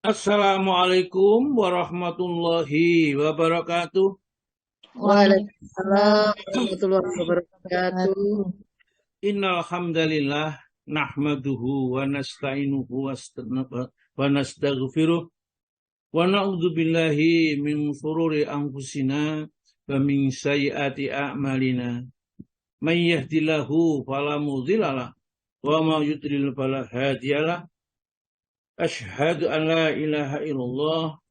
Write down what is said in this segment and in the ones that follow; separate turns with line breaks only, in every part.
Assalamualaikum warahmatullahi wabarakatuh.
Waalaikumsalam warahmatullahi wabarakatuh.
Innal hamdalillah nahmaduhu wa nasta'inuhu wa nastaghfiruh wa na'udzu billahi min shururi anfusina wa min sayyiati a'malina. May yahdihillahu fala mudhillalah wa may yudlil fala hadiyalah. Asyhadu an la ilaha illallah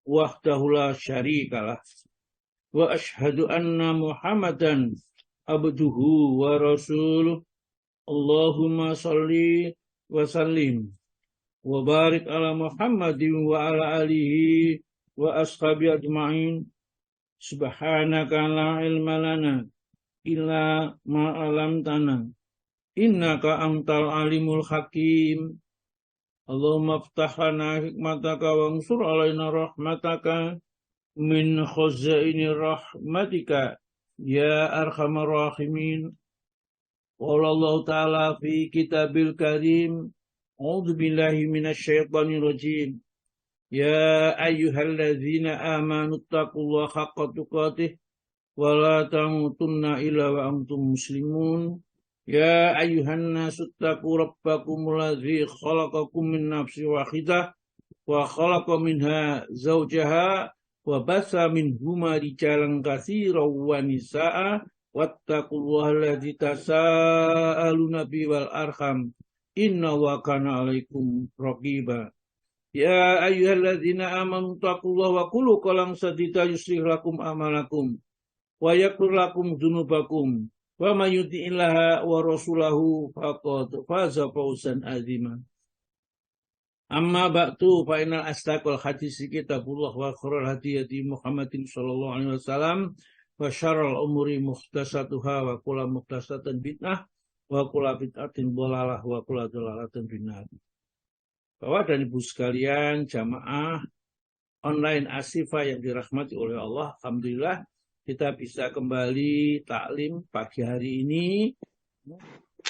wahdahu la syarikalah. Wa ashhadu anna Muhammadan abduhu wa rasuluh. Allahumma salli wa sallim wa barik ala Muhammadin wa ala alihi wa ashabi ajma'in. Subhanaka la ilma lana illa ma 'allamtana innaka antal alimul hakim. Allahumma iftah lana hikmataka wa ansur alaina rahmataka min khazaini rahmatika ya arhamar rahimin. Qala Allah ta'ala fi kitabil karim, a'udzu billahi minasyaitonir rajim. Ya ayyuhalladzina amanu taqullaha haqqa tuqatih wa la tamutunna illa wa antum muslimun. Ya ayyuhan nasu taqu rabbakumul ladzi khalaqakum min nafsin wahidah wa khalaqa minha zawjaha wa basa minhuma rijalan katsiran wa nisaa wattaqullaha alladzi tasaaluna bihi wal arham innahu kana 'alaikum raqiba. Ya ayyuhalladzina amanu taqullaha wa qulu qawlan sadida yuslih lakum a'malakum wa yaghfir lakum dzunubakum wa may yuti'illaha wa rasulahu faqad faza fawzan 'azima. Amma ba'du fa innal asdaqal hadisi kitabullah wa khairal hadi Muhammadin sallallahu alaihi wasallam wa syarrul umuri muhdatsatuha wa kullu muhdatsatin bid'ah wa kullu bid'atin dhalalah wa kullu dhalalatin finnar. Bapak dan Ibu sekalian, jamaah online Ashifa yang dirahmati oleh Allah, alhamdulillah kita bisa kembali taklim pagi hari ini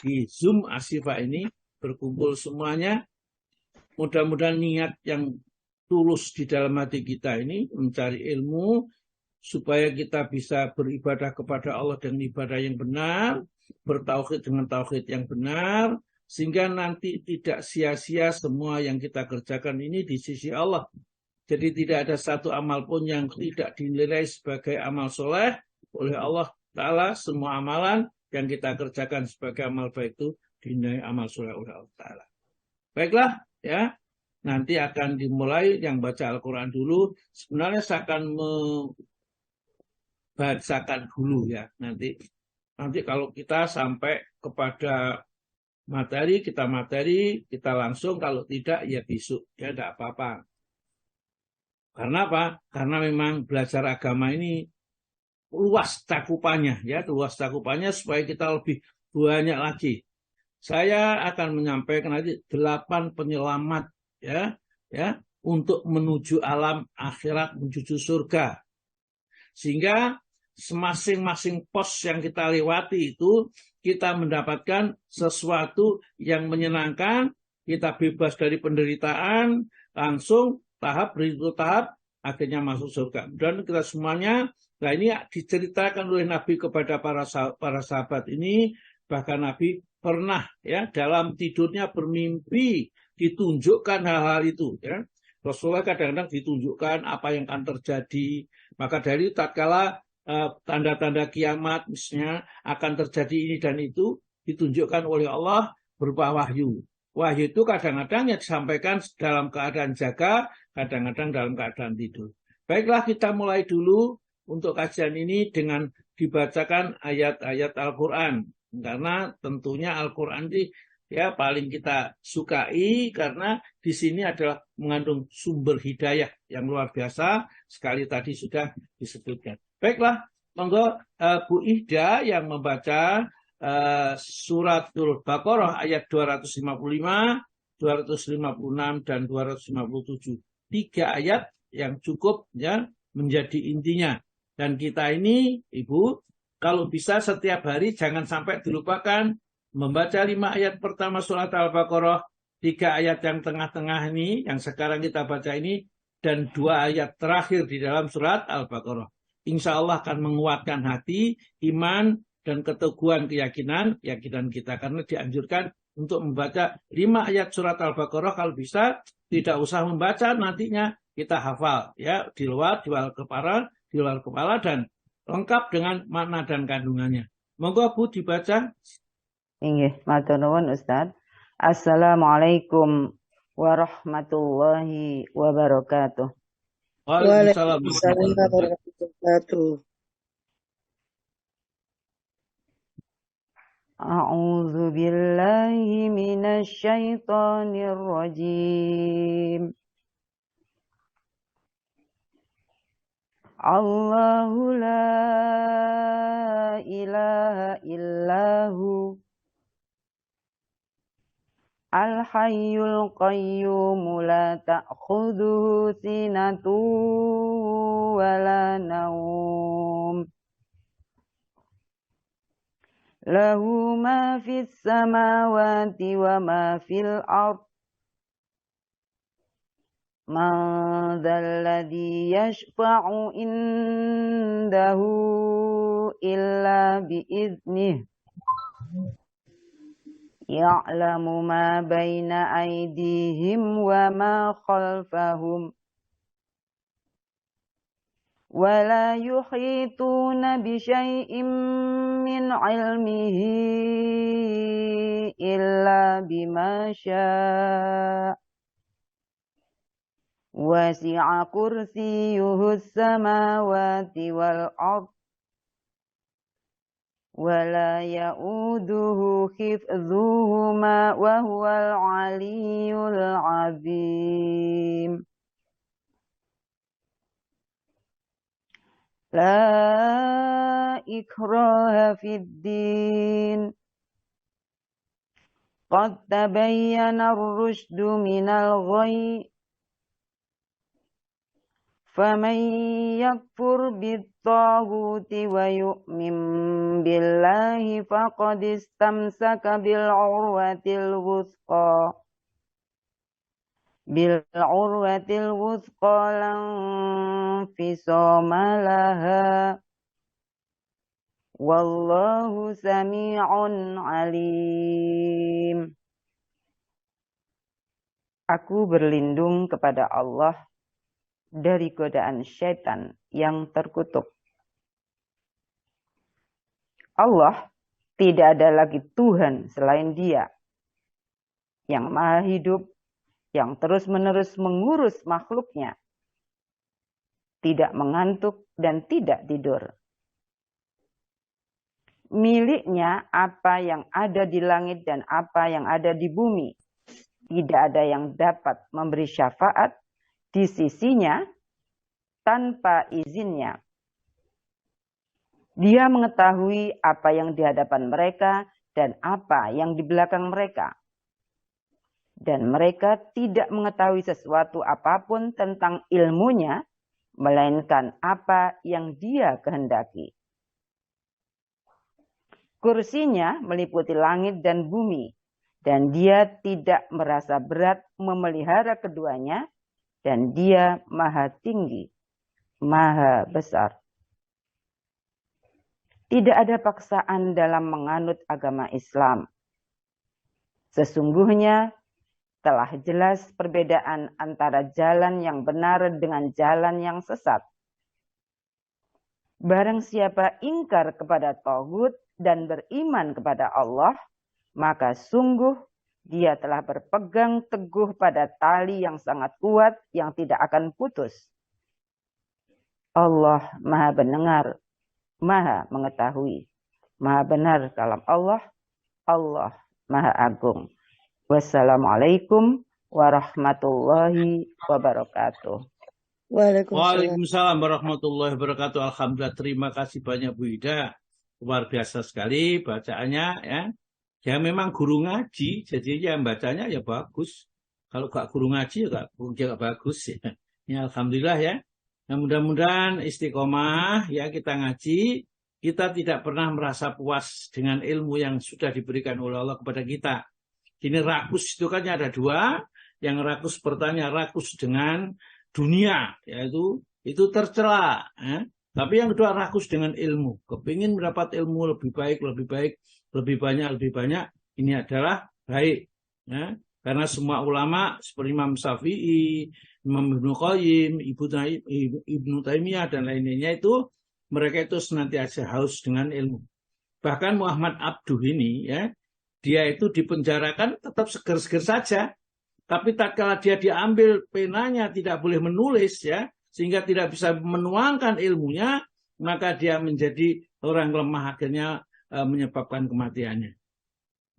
di Zoom Ashifa ini, berkumpul semuanya. Mudah-mudahan niat yang tulus di dalam hati kita ini mencari ilmu supaya kita bisa beribadah kepada Allah dengan ibadah yang benar, bertauhid dengan tauhid yang benar, sehingga nanti tidak sia-sia semua yang kita kerjakan ini di sisi Allah. Jadi tidak ada satu amal pun yang tidak dinilai sebagai amal soleh oleh Allah Ta'ala. Semua amalan yang kita kerjakan sebagai amal baik itu dinilai amal soleh oleh Allah Ta'ala. Baiklah, ya, nanti akan dimulai yang baca Al-Quran dulu. Sebenarnya saya akan membacakan dulu ya. Nanti kalau kita sampai kepada materi, kita langsung. Kalau tidak, ya besok. Ya, tidak apa-apa. Karena apa? Karena memang belajar agama ini luas cakupannya, ya, luas cakupannya supaya kita lebih banyak lagi. Saya akan menyampaikan nanti 8 penyelamat ya untuk menuju alam akhirat, menuju surga. Sehingga masing-masing pos yang kita lewati itu kita mendapatkan sesuatu yang menyenangkan, kita bebas dari penderitaan, langsung tahap berikut tahap akhirnya masuk surga. Dan kita semuanya, nah ini diceritakan oleh Nabi kepada para sahabat ini, bahkan Nabi pernah ya dalam tidurnya bermimpi ditunjukkan hal-hal itu ya. Rasulullah kadang-kadang ditunjukkan apa yang akan terjadi. Maka dari tatkala tanda-tanda kiamat misalnya akan terjadi ini dan itu ditunjukkan oleh Allah berupa wahyu. Wahyu itu kadang-kadang yang disampaikan dalam keadaan jaga, kadang-kadang dalam keadaan tidur. Baiklah, kita mulai dulu untuk kajian ini dengan dibacakan ayat-ayat Al-Quran. Karena tentunya Al-Quran ini ya paling kita sukai karena di sini adalah mengandung sumber hidayah yang luar biasa. Sekali tadi sudah disebutkan. Baiklah, monggo Bu Ihda yang membaca Suratul Baqarah ayat 255, 256 dan 257. 3 ayat yang cukup ya menjadi intinya. Dan kita ini Ibu kalau bisa setiap hari jangan sampai dilupakan membaca 5 ayat pertama surat Al-Baqarah, 3 ayat yang tengah-tengah ini, yang sekarang kita baca ini, dan 2 ayat terakhir di dalam surat Al-Baqarah. Insya Allah akan menguatkan hati, iman, dan keteguhan keyakinan kita. Karena dianjurkan untuk membaca 5 ayat surat Al-Baqarah, kalau bisa tidak usah membaca, nantinya kita hafal ya di luar kepala dan lengkap dengan makna dan kandungannya. Monggo Bu dibaca.
Inggih, matur nuwun Ustaz. Assalamualaikum warahmatullahi wabarakatuh.
Waalaikumsalam
Waalaikumsalam warahmatullahi wabarakatuh.
A'udzu billahi minasy syaithanir rajim. Allahu la ilaha illahu Al-Hayyul Qayyum la ta'khudhuhu sinatun wa la nawm. Lahu ma fis samawati wa ma fil ard. Man dzalladzi yashfa'u indahu illa bi'iznihi. Ya'lamu ma baina aydihim wa ma khalfahum. Wa la yuhituna bi syai'in min 'ilmihi illa bima syaa. Wasi'a kursiyyuhu as-samawati wal ard. Wala ya'uduhu hifdzuhuma wa huwal 'aliyyul 'azim. La ikraha fid din. Qad tabayyana ar-rusydu minal ghayy. Faman yakfur bit-taghuti wa yu'min billahi faqad istamsaka bil urwatil wuthqa lan fisama laha wallahu sami'un alim. Aku berlindung kepada Allah dari godaan syaitan yang terkutuk. Allah tidak ada lagi Tuhan selain Dia, yang maha hidup, yang terus-menerus mengurus makhluknya, tidak mengantuk dan tidak tidur. Miliknya apa yang ada di langit dan apa yang ada di bumi. Tidak ada yang dapat memberi syafaat di sisinya tanpa izinnya. Dia mengetahui apa yang di hadapan mereka dan apa yang di belakang mereka. Dan mereka tidak mengetahui sesuatu apapun tentang ilmunya, melainkan apa yang Dia kehendaki. Kursinya meliputi langit dan bumi, dan Dia tidak merasa berat memelihara keduanya, dan Dia maha tinggi, maha besar. Tidak ada paksaan dalam menganut agama Islam. Sesungguhnya telah jelas perbedaan antara jalan yang benar dengan jalan yang sesat. Barang siapa ingkar kepada taghut dan beriman kepada Allah, maka sungguh dia telah berpegang teguh pada tali yang sangat kuat yang tidak akan putus. Allah maha mendengar, maha mengetahui, maha benar kalam Allah, Allah maha agung. Wassalamualaikum warahmatullahi wabarakatuh.
Waalaikumsalam warahmatullahi wabarakatuh. Alhamdulillah, terima kasih banyak Bu Ida. Luar biasa sekali bacaannya ya. Ya memang guru ngaji, jadi ya bacanya ya bagus. Kalau gak guru ngaji ya gak bagus ya. Ya alhamdulillah ya. Nah, mudah-mudahan istiqomah ya kita ngaji. Kita tidak pernah merasa puas dengan ilmu yang sudah diberikan oleh Allah kepada kita. Kini rakus itu kan ada dua. Yang rakus pertanyaan rakus dengan dunia, yaitu itu tercela. Tapi yang kedua rakus dengan ilmu. Kepingin mendapat ilmu lebih baik, lebih banyak. Ini adalah baik. Ya. Karena semua ulama seperti Imam Syafi'i, Imam Ibnu Qayyim, Ibnu Taimiyah dan lainnya itu mereka itu senantiasa haus dengan ilmu. Bahkan Muhammad Abduh ini ya, dia itu dipenjarakan tetap seger-seger saja. Tapi tatkala dia diambil penanya tidak boleh menulis ya, sehingga tidak bisa menuangkan ilmunya, maka dia menjadi orang lemah akhirnya menyebabkan kematiannya.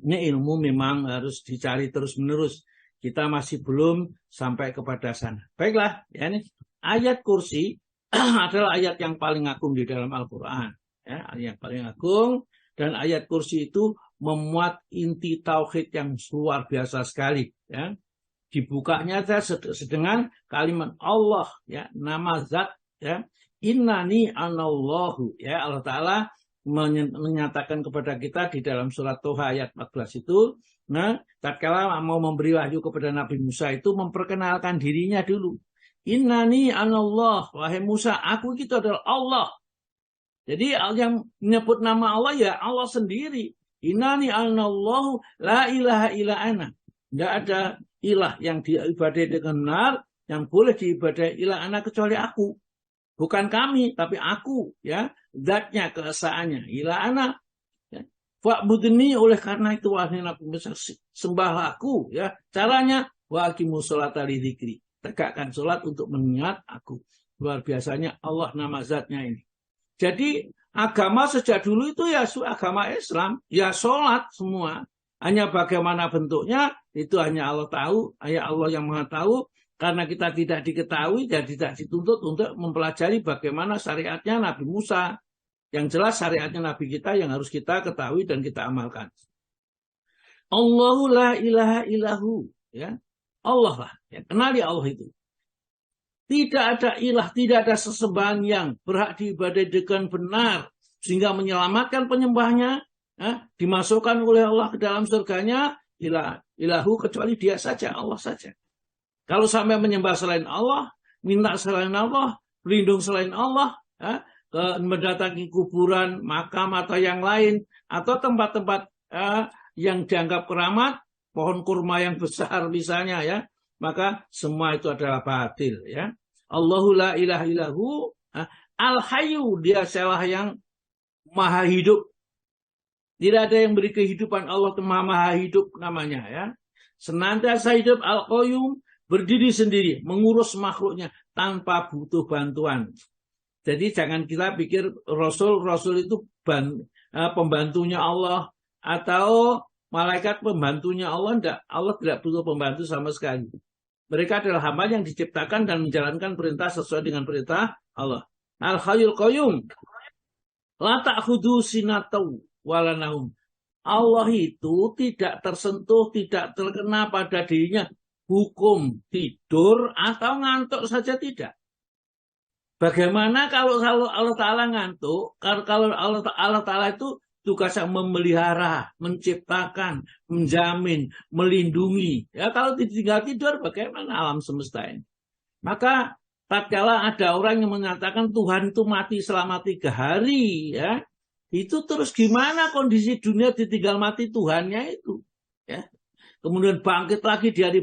Ini ilmu memang harus dicari terus-menerus. Kita masih belum sampai kepada sana. Baiklah, ya, ini ayat kursi adalah ayat yang paling agung di dalam Al-Quran. Ya, ayat yang paling agung, dan ayat kursi itu memuat inti tauhid yang luar biasa sekali. Ya. Dibukanya dengan kalimat Allah, ya, nama zat, ya, innani anallahu, ya, Allah Ta'ala menyatakan kepada kita di dalam surat Toha ayat 14 itu, nah, tatkala mau memberi wahyu kepada Nabi Musa itu memperkenalkan dirinya dulu. Innani anallah, wahai Musa, aku itu adalah Allah. Jadi yang menyebut nama Allah ya Allah sendiri. Innani anallahu la ilaha illa ana. Tidak ada ilah yang diibadai dengan benar, yang boleh diibadai ilah ana kecuali aku. Bukan kami, tapi aku, ya, zatnya, keesaannya, ilah ana. Ya. Fa'budni, oleh karena itu wahai Nabi Musa, sembahlah aku, ya. Caranya wa aqimus sholata li dzikri. Tegakkan sholat untuk mengingat aku. Luar biasanya Allah nama zatnya ini. Jadi agama sejak dulu itu ya agama Islam, ya sholat semua. Hanya bagaimana bentuknya, itu hanya Allah tahu, hanya Allah yang Maha tahu. Karena kita tidak diketahui dan tidak dituntut untuk mempelajari bagaimana syariatnya Nabi Musa. Yang jelas syariatnya Nabi kita yang harus kita ketahui dan kita amalkan. Allahu la ilaha illahu. Ya. Allah lah. Ya. Kenali Allah itu. Tidak ada ilah, tidak ada sesembahan yang berhak diibadai dengan benar. Sehingga menyelamatkan penyembahnya. Dimasukkan oleh Allah ke dalam surganya. Ilahu kecuali dia saja, Allah saja. Kalau sampai menyembah selain Allah, minta selain Allah, berlindung selain Allah, mendatangi kuburan, makam atau yang lain, atau tempat-tempat yang dianggap keramat, pohon kurma yang besar misalnya, ya, maka semua itu adalah batil. Ya. Allahu la ilaha illahu, al-hayyu, dia salah yang maha hidup. Tidak ada yang beri kehidupan, Allah itu maha hidup namanya. Ya. Senantiasa hidup, al-qayyum, berdiri sendiri, mengurus makhluknya tanpa butuh bantuan. Jadi jangan kita pikir Rasul itu pembantunya Allah atau malaikat pembantunya Allah. Tidak, Allah tidak butuh pembantu sama sekali. Mereka adalah hamba yang diciptakan dan menjalankan perintah sesuai dengan perintah Allah. Al-Hayyul Qayyum. La ta'khudhu sinatau wala naum. Allah itu tidak tersentuh, tidak terkena pada dirinya hukum tidur atau ngantuk saja tidak. Bagaimana kalau Allah Ta'ala ngantuk? Kalau Allah Ta'ala itu tugasnya memelihara, menciptakan, menjamin, melindungi. Ya, kalau tinggal tidur bagaimana alam semesta ini? Maka tatkala ada orang yang mengatakan Tuhan itu mati selama 3 hari, ya, itu terus gimana kondisi dunia ditinggal mati Tuhannya itu? Ya. Kemudian bangkit lagi di hari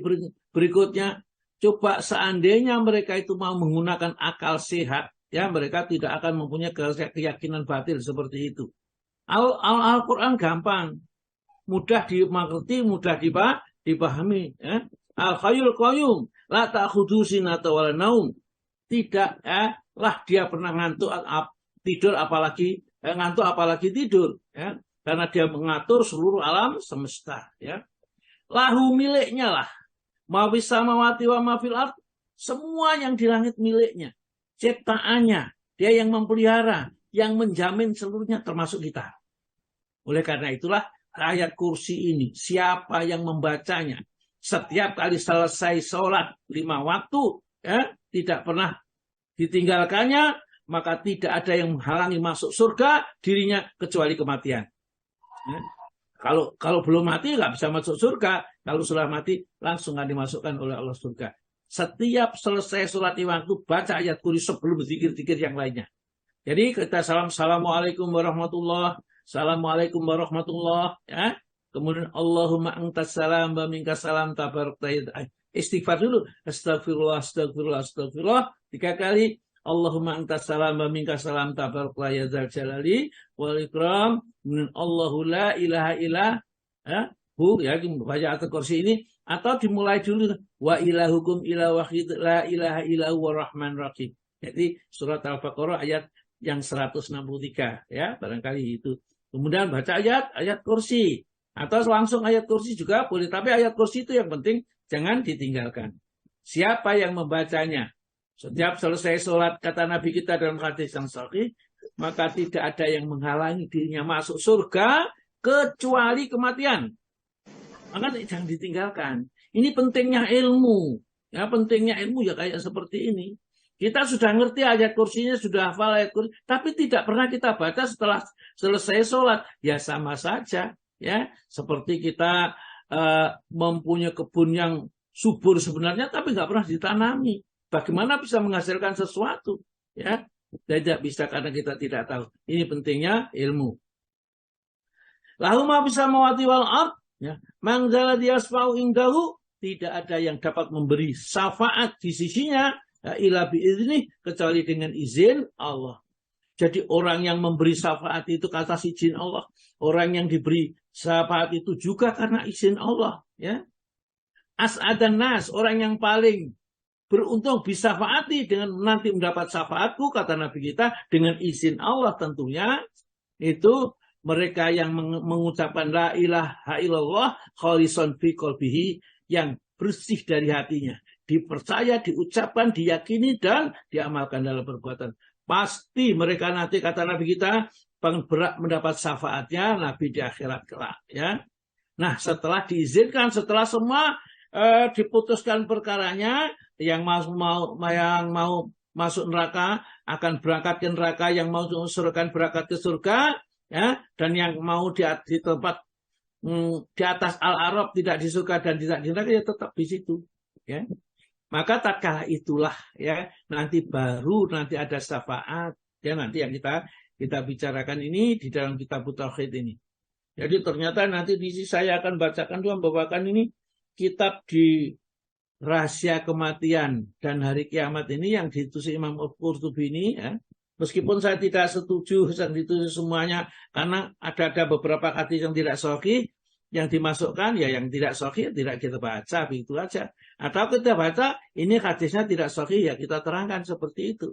berikutnya. Coba seandainya mereka itu mau menggunakan akal sehat, ya, mereka tidak akan mempunyai keyakinan batil seperti itu. Al-Quran gampang, mudah dimengerti, mudah dipahami. Ya. Al-Hayyul Qayyum, la ta'khudhu sinatau wala naum. Tidak, lah dia pernah ngantuk tidur apalagi ngantuk apalagi tidur, ya. Karena dia mengatur seluruh alam semesta, ya. Lahu miliknya lah. Mawis samawati wa mafil ard, semua yang di langit miliknya, ciptaannya, dia yang memelihara, yang menjamin seluruhnya termasuk kita. Oleh karena itulah ayat kursi ini, siapa yang membacanya setiap kali selesai sholat 5 waktu, ya, tidak pernah ditinggalkannya, maka tidak ada yang menghalangi masuk surga dirinya kecuali kematian. Ya. Kalau belum mati nggak bisa masuk surga. Kalau sudah mati langsung akan dimasukkan oleh Allah surga. Setiap selesai sholat lima waktu baca ayat kursi sebelum zikir-zikir yang lainnya. Jadi kita Assalamualaikum warahmatullah. Assalamualaikum warahmatullah. Ya. Kemudian Allahumma antas salam wa minkas salam tabarakta. Istighfar dulu. Astagfirullah, astagfirullah, astagfirullah. 3 kali. Allahumma antas salam wa minkas salam tabarakta ya dzal jalali wal ikram. Kemudian Allahu la ilaha illa hu, ya, baca ayat kursi ini. Atau dimulai dulu. Wa ilahukum ila wahid la ilaha illa huwa rahman rahim. Jadi surat Al-Baqarah ayat yang 163, ya, barangkali itu. Kemudian baca ayat kursi. Atau langsung ayat kursi juga boleh. Tapi ayat kursi itu yang penting jangan ditinggalkan. Siapa yang membacanya? Setiap selesai sholat, kata Nabi kita dalam hadis yang sahih, maka tidak ada yang menghalangi dirinya masuk surga kecuali kematian. Maka jangan ditinggalkan. Ini pentingnya ilmu. Ya, pentingnya ilmu ya kayak seperti ini. Kita sudah ngerti ayat kursinya, sudah hafal ayat kursi, tapi tidak pernah kita baca setelah selesai sholat. Ya sama saja. Ya, seperti kita mempunyai kebun yang subur sebenarnya, tapi nggak pernah ditanami. Bagaimana bisa menghasilkan sesuatu? Ya, tidak bisa karena kita tidak tahu. Ini pentingnya ilmu. Lahu ma bisa mawati wal ard, ya, mangzala diasfa'u indahu, tidak ada yang dapat memberi syafaat di sisinya, ya, ila biizni, kecuali dengan izin Allah. Jadi orang yang memberi syafaat itu atas izin Allah. Orang yang diberi syafaat itu juga karena izin Allah. Ya. As'adan nas, orang yang paling beruntung bisa syafaati dengan nanti mendapat syafaatku, kata Nabi kita, dengan izin Allah tentunya, itu mereka yang mengucapkan la ilaha illallah khalisan fi qalbihi, yang bersih dari hatinya, dipercaya, diucapkan, diyakini, dan diamalkan dalam perbuatan. Pasti mereka nanti, kata Nabi kita, berat mendapat syafaatnya Nabi di akhirat kelak. Ya. Nah, setelah diizinkan, setelah semua diputuskan perkaranya, yang mau masuk neraka akan berangkat ke neraka, yang mau surga berangkat ke surga, ya, dan yang mau di tempat di atas al-arab, tidak di surga dan tidak di neraka, ya tetap di situ. Ya. Maka tatkala itulah, ya, nanti baru nanti ada syafaat, ya, nanti yang kita bicarakan ini di dalam kitab Tauhid ini. Jadi ternyata nanti di sini saya akan bacakan, membawakan ini kitab di rahasia kematian dan hari kiamat ini yang ditulis Imam Qurtubi ini, ya. Meskipun saya tidak setuju yang ditulis semuanya, karena ada beberapa hadis yang tidak sahih yang dimasukkan, ya yang tidak sahih tidak kita baca, begitu aja. Atau kita baca ini hadisnya tidak sahih, ya kita terangkan seperti itu.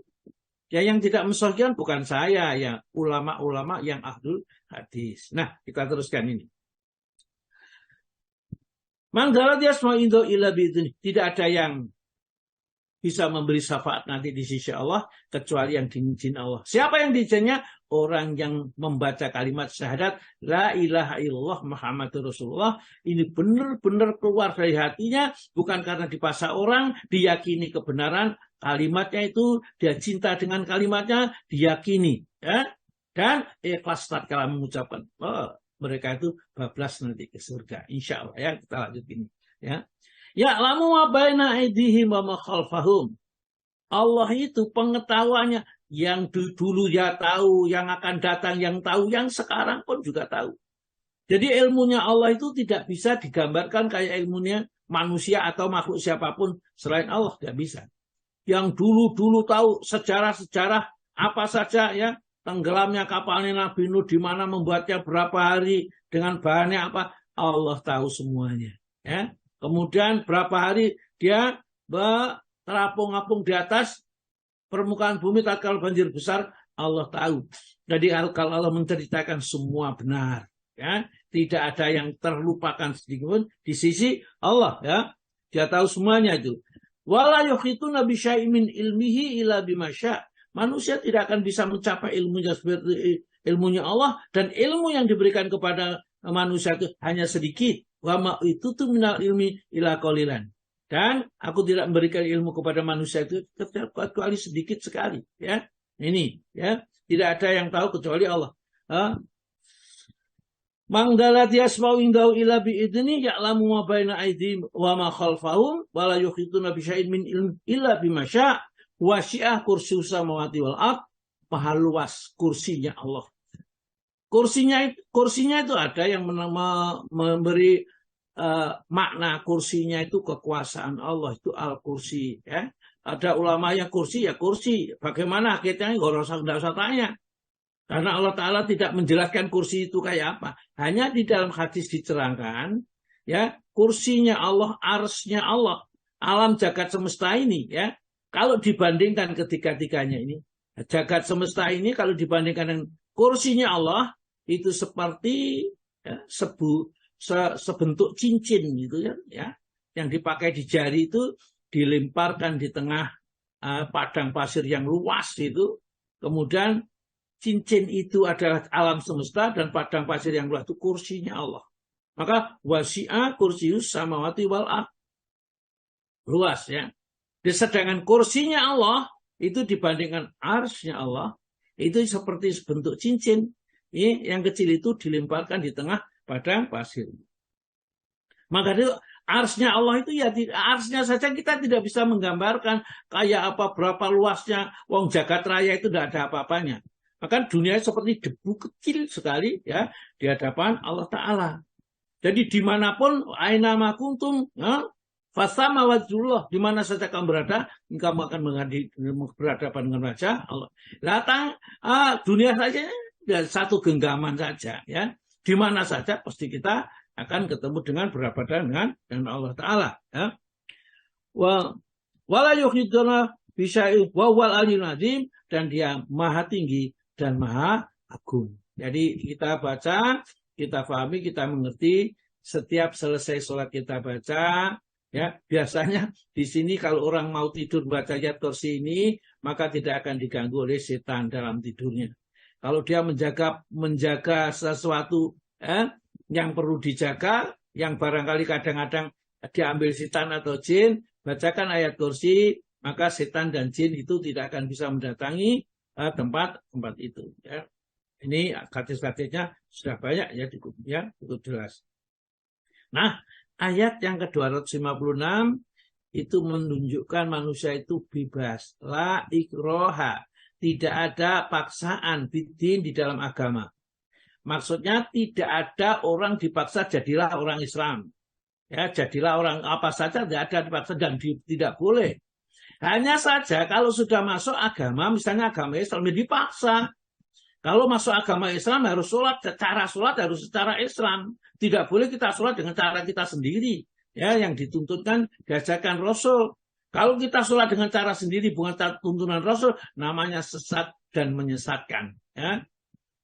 Ya yang tidak mensahihkan bukan saya, ya ulama-ulama yang ahlul hadis. Nah, kita teruskan ini. Tidak ada yang bisa memberi syafaat nanti di sisi Allah kecuali yang diizin Allah. Siapa yang diizinnya? Orang yang membaca kalimat syahadat la ilaha illallah Muhammadur Rasulullah, ini benar-benar keluar dari hatinya, bukan karena dipaksa orang, diyakini kebenaran kalimatnya itu, dia cinta dengan kalimatnya, diyakini, ya, dan ikhlas tatkala mengucapkan. Mereka itu bablas nanti ke surga, insya Allah. Ya, kita lanjut ini. Ya, ya'lamu ma baina aydihim wa ma khalfahum. Allah itu pengetahuannya, yang dulu ya tahu, yang akan datang yang tahu, yang sekarang pun juga tahu. Jadi ilmunya Allah itu tidak bisa digambarkan kayak ilmunya manusia atau makhluk siapapun selain Allah, tidak bisa. Yang dulu tahu sejarah-sejarah apa saja, ya, tenggelamnya kapalnya Nabi Nuh, di mana membuatnya berapa hari, dengan bahannya apa, Allah tahu semuanya. Ya. Kemudian berapa hari dia terapung-apung di atas permukaan bumi tatkala banjir besar, Allah tahu. Jadi kalau Allah menceritakan semua benar, ya, tidak ada yang terlupakan sedikit pun di sisi Allah, ya. Dia tahu semuanya itu. Wala yuhituna bi syai'in min ilmihi illa bima syaa'. Manusia tidak akan bisa mencapai ilmunya seperti ilmunya Allah, dan ilmu yang diberikan kepada manusia itu hanya sedikit. Wa ma itu tuh minal ilmi ila qalilan. Dan aku tidak memberikan ilmu kepada manusia itu kecuali sedikit sekali, ya. Ini, ya, tidak ada yang tahu kecuali Allah. Mangdalati yasma'u indahu illa bi'idni ya'lamu ma baina aydihim wa ma khalfahum wa la yuhituna bi syai'in min ilm illa bima syaa' wasi'ah kursiyyus samawati wal ard. Maha luas kursinya Allah. Kursinya itu ada yang memberi makna kursinya itu kekuasaan Allah, itu al-kursi ya. Ada ulama yang kursi ya kursi. Bagaimana akhirnya enggak usah tanya. Karena Allah Ta'ala tidak menjelaskan kursi itu kayak apa. Hanya di dalam hadis diterangkan ya, kursinya Allah, arsy-nya Allah, alam jagat semesta ini ya. Kalau dibandingkan ketiga-tiganya ini, jagat semesta ini kalau dibandingkan dengan kursinya Allah itu seperti ya, sebentuk cincin gitu ya, yang dipakai di jari itu dilemparkan di tengah padang pasir yang luas itu, kemudian cincin itu adalah alam semesta dan padang pasir yang luas itu kursinya Allah. Maka wasi'a kursiyyus samawati wal ard, luas ya. Sedangkan kursinya Allah itu dibandingkan arsy-nya Allah itu seperti bentuk cincin. Yang kecil itu dilemparkan di tengah padang pasir. Maka itu arsy-nya Allah itu ya, arsy-nya saja kita tidak bisa menggambarkan kayak apa, berapa luasnya. Wong jagat raya itu tidak ada apa-apanya. Maka dunia seperti debu kecil sekali ya di hadapan Allah Ta'ala. Jadi dimanapun aina ma kuntum fasama wajhullah, di mana saja kamu berada, kamu akan berhadapan dengan wajah Allah. Datang dunia saja dan satu genggaman saja ya. Di mana saja pasti kita akan ketemu dengan berhadapan dengan Allah Ta'ala ya. Wala yuhiduna bisyai'in wa huwal aliyyul azim, dan dia maha tinggi dan maha agung. Jadi kita baca, kita pahami, kita mengerti. Setiap selesai sholat kita baca ya. Biasanya di sini kalau orang mau tidur baca ayat kursi ini, maka tidak akan diganggu oleh setan dalam tidurnya. Kalau dia menjaga sesuatu yang perlu dijaga, yang barangkali kadang-kadang diambil setan atau jin, bacakan ayat kursi, maka setan dan jin itu tidak akan bisa mendatangi tempat itu ya. Ini hadis-hadisnya sudah banyak ya, cukup jelas. Nah, ayat yang ke-256 itu menunjukkan manusia itu bebas, la ikroha, tidak ada paksaan bidin di dalam agama. Maksudnya tidak ada orang dipaksa jadilah orang Islam. Ya, jadilah orang apa saja, tidak ada dipaksa dan tidak boleh. Hanya saja kalau sudah masuk agama, misalnya agama Islam, dipaksa. Kalau masuk agama Islam harus sholat, cara sholat harus secara Islam. Tidak boleh kita sholat dengan cara kita sendiri. Ya, yang dituntutkan diajarkan Rasul. Kalau kita sholat dengan cara sendiri, bukan tuntunan Rasul, namanya sesat dan menyesatkan. Ya.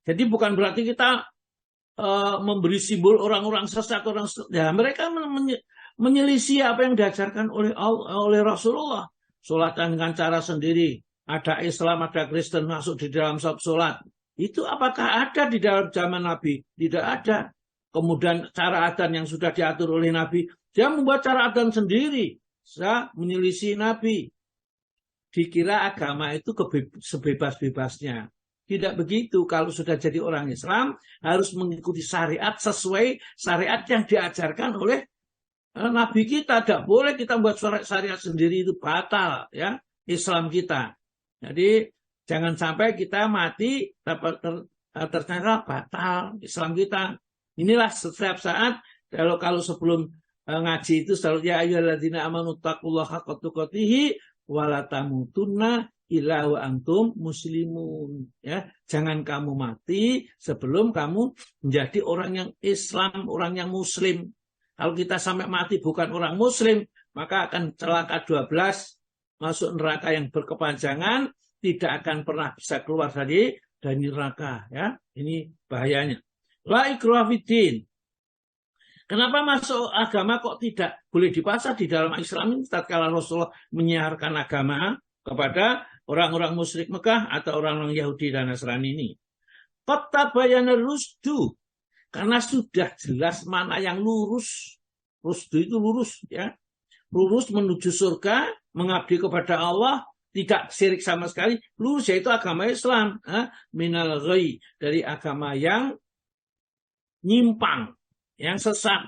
Jadi bukan berarti kita memberi simbol orang-orang sesat, ya, mereka menyelisih apa yang diajarkan oleh Rasulullah. Sholatan dengan cara sendiri. Ada Islam, ada Kristen masuk di dalam sholat. Itu apakah ada di dalam zaman Nabi? Tidak ada. Kemudian cara adzan yang sudah diatur oleh Nabi, dia membuat cara adzan sendiri. Saya menyelisih Nabi. Dikira agama itu sebebas-bebasnya. Tidak begitu. Kalau sudah jadi orang Islam, harus mengikuti syariat sesuai syariat yang diajarkan oleh Nabi kita. Tidak boleh kita buat syariat sendiri, itu batal ya Islam kita. Jadi jangan sampai kita mati ternyata batal Islam kita. Inilah setiap saat kalau sebelum ngaji itu selalu ya ayyuhalladzina amanu taqullaha haqqa tuqatih wa la tamutunna illa wa antum muslimun ya. Jangan kamu mati sebelum kamu menjadi orang yang Islam, orang yang muslim. Kalau kita sampai mati bukan orang muslim, maka akan celaka 12, masuk neraka yang berkepanjangan, tidak akan pernah bisa keluar dari neraka ya. Ini bahayanya. La ikraha fiddin. Kenapa masuk agama kok tidak boleh dipaksa di dalam Islam ini? Tatkala Rasulullah menyiarkan agama kepada orang-orang musyrik Mekah atau orang-orang Yahudi dan Nasrani ini. Qad tabayyana rusdu. Karena sudah jelas mana yang lurus. Rusdu itu lurus ya. Lurus menuju surga, mengabdi kepada Allah, tidak syirik sama sekali. Lurus yaitu agama Islam. Minal ghai, dari agama yang nyimpang, yang sesat,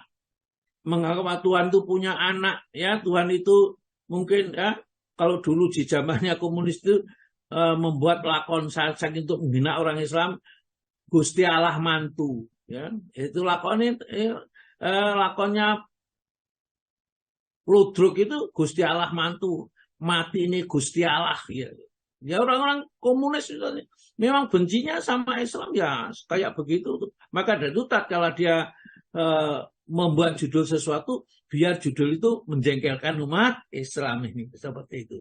menganggap Tuhan itu punya anak, ya Tuhan itu mungkin ya kalau dulu di zamannya komunis itu membuat lakon saking untuk menghina orang Islam, Gusti Allah mantu, ya itu lakonnya Ludruk itu Gusti Allah mantu, mati ini Gusti Allah, ya. Ya orang-orang komunis itu memang bencinya sama Islam ya kayak begitu. Maka dari itu tatkala dia membuat judul sesuatu, biar judul itu menjengkelkan umat Islam ini, seperti itu.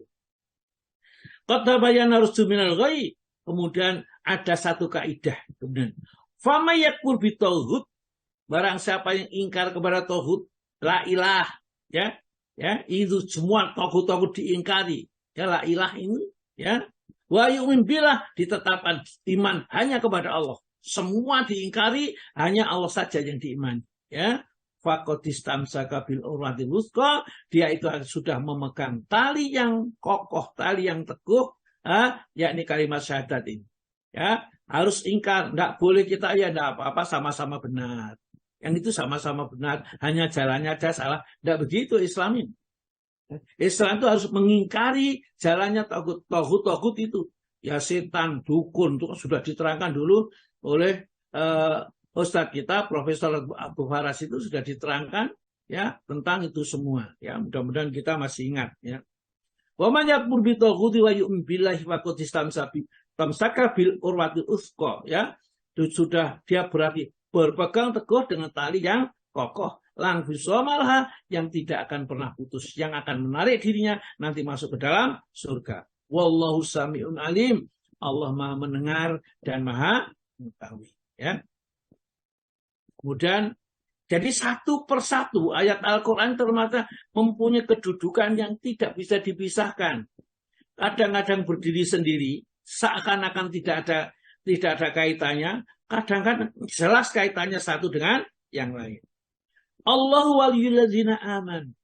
Qad bayyana rusdu minal ghayy. Kemudian ada satu kaidah. Kemudian fama yakfur bi tauhid, barang siapa yang ingkar kepada tauhid, la ilah, ya. Ya, itu semua tauhid diingkari. Ya la ilah ini, ya. Wa yu'min billah, ditetapkan iman hanya kepada Allah. Semua diingkari, hanya Allah saja yang diimani, ya. Faqadistamsaka bil urwatil wuthqa, dia itu sudah memegang tali yang kokoh, tali yang teguh, yakni kalimat syahadat ini. Ya, harus ingkar, enggak boleh kita ya enggak apa-apa, sama-sama benar. Yang itu sama-sama benar, hanya jalannya aja salah. Enggak begitu Islam ini. Islam itu harus mengingkari jalannya tauhid itu. Ya setan, dukun, itu sudah diterangkan dulu oleh Ustadz kita, Profesor Abu Faras itu sudah diterangkan ya tentang itu semua. Ya mudah-mudahan kita masih ingat. Ya. Wa man yakfur bi tauhid wa yu'min billahi faqad istamsaka bil urwatil wuthqa, ya. Itu sudah dia berarti berpegang teguh dengan tali yang kokoh, lang bisomalha, yang tidak akan pernah putus, yang akan menarik dirinya nanti masuk ke dalam surga. Wallahu sami'un alim. Allah Maha mendengar dan Maha mengetahui, ya. Kemudian jadi satu persatu ayat Al-Qur'an ternyata mempunyai kedudukan yang tidak bisa dipisahkan. Kadang-kadang berdiri sendiri, seakan-akan tidak ada kaitannya, kadang-kadang jelas kaitannya satu dengan yang lain. Allahu waliyul ladzina aman.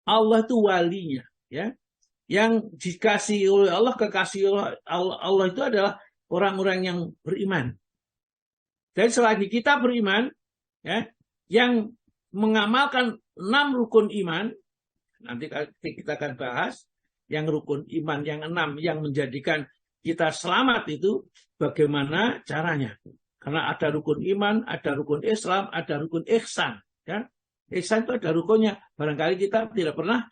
Allah itu walinya, ya. Yang dikasih oleh Allah, kekasih Allah itu adalah orang-orang yang beriman. Dan selagi kita beriman, ya, yang mengamalkan 6 rukun iman, nanti kita akan bahas, yang rukun iman yang 6 yang menjadikan kita selamat itu bagaimana caranya. Karena ada rukun iman, ada rukun Islam, ada rukun ihsan. Ya. Ihsan itu ada rukunnya. Barangkali kita tidak pernah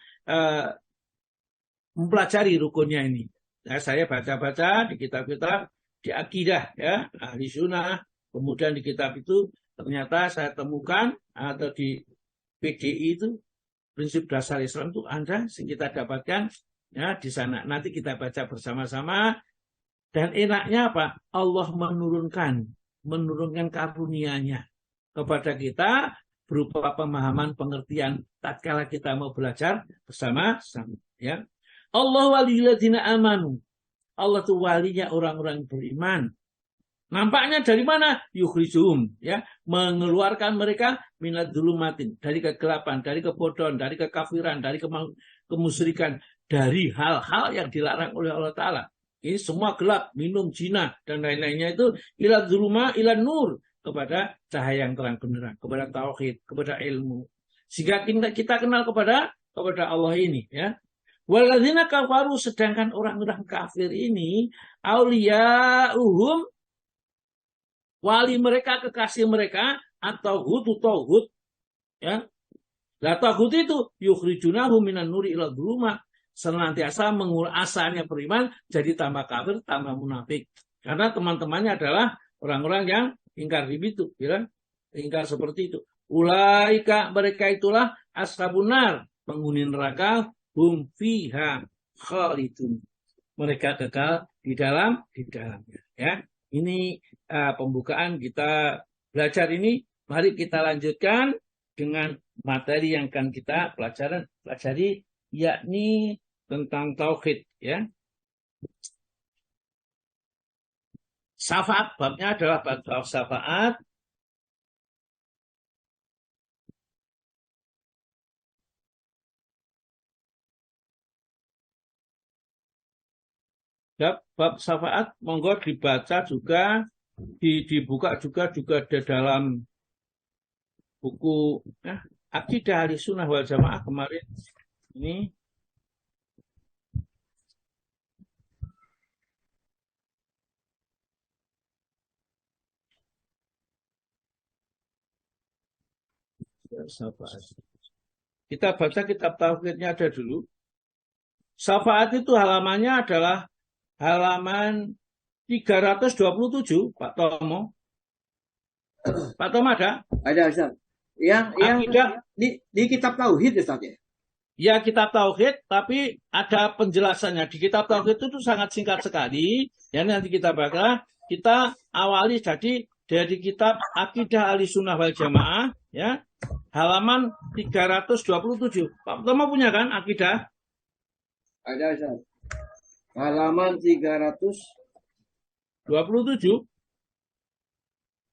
mempelajari rukunnya ini. Nah, saya baca-baca di kitab-kitab di akidah, ya, ahli sunnah. Kemudian di kitab itu ternyata saya temukan atau di PDI itu prinsip dasar Islam itu Anda kita dapatkan ya di sana. Nanti kita baca bersama-sama. Dan enaknya apa? Allah menurunkan karunia-Nya kepada kita berupa pemahaman, pengertian tatkala kita mau belajar bersama-sama, ya. Allah waliyul ladzina amanu. Allah itu walinya orang-orang beriman. Nampaknya dari mana? Yukhrijuhum, ya, mengeluarkan mereka minad dzulumatin, dari kegelapan, dari kebodohan, dari kekafiran, dari kemusyrikan, dari hal-hal yang dilarang oleh Allah Ta'ala. Ini semua gelap, minum, zina, dan lain-lainnya itu ila dzuluma ila nur, kepada cahaya yang terang benderang, kepada tauhid, kepada ilmu. Sehingga kita kenal kepada Allah ini, ya. Waladzina kafaru, sedangkan orang-orang kafir ini auliya'uhum, wali mereka, kekasih mereka, atau tauhid, ya. Lah tauhid itu yukhrijunahum minan nuri ila dzuluma, senantiasa asalnya beriman jadi tambah kafir, tambah munafik. Karena teman-temannya adalah orang-orang yang ingkar itu, ya. Ingkar seperti itu. Ulaika, mereka itulah ashabun nar, penghuni neraka, hum fiha khalidun. Mereka kekal di dalamnya, ya. Ini pembukaan kita belajar ini. Mari kita lanjutkan dengan materi yang akan kita pelajari, yakni tentang tauhid, ya. Syafaat, babnya adalah bab syafaat. Bab syafaat monggo dibaca juga, dibuka juga di dalam buku Akidah Ahlussunnah wal Jamaah kemarin ini. Kita baca kitab tauhidnya ada dulu. Syafaat itu halamannya adalah halaman 327, Pak Tomo. Pak Tomo ada?
Ada, Ustaz. Yang di kitab tauhid, Ustaz ya?
Ya, kitab tauhid, tapi ada penjelasannya. Di kitab tauhid itu sangat singkat sekali. Ya, nanti kita baca. Kita awali dari kitab Akidah Ahlussunnah wal Jamaah, ya. Halaman 327. Pak Tomo punya kan Akidah?
Ada, Ustaz. Halaman
327.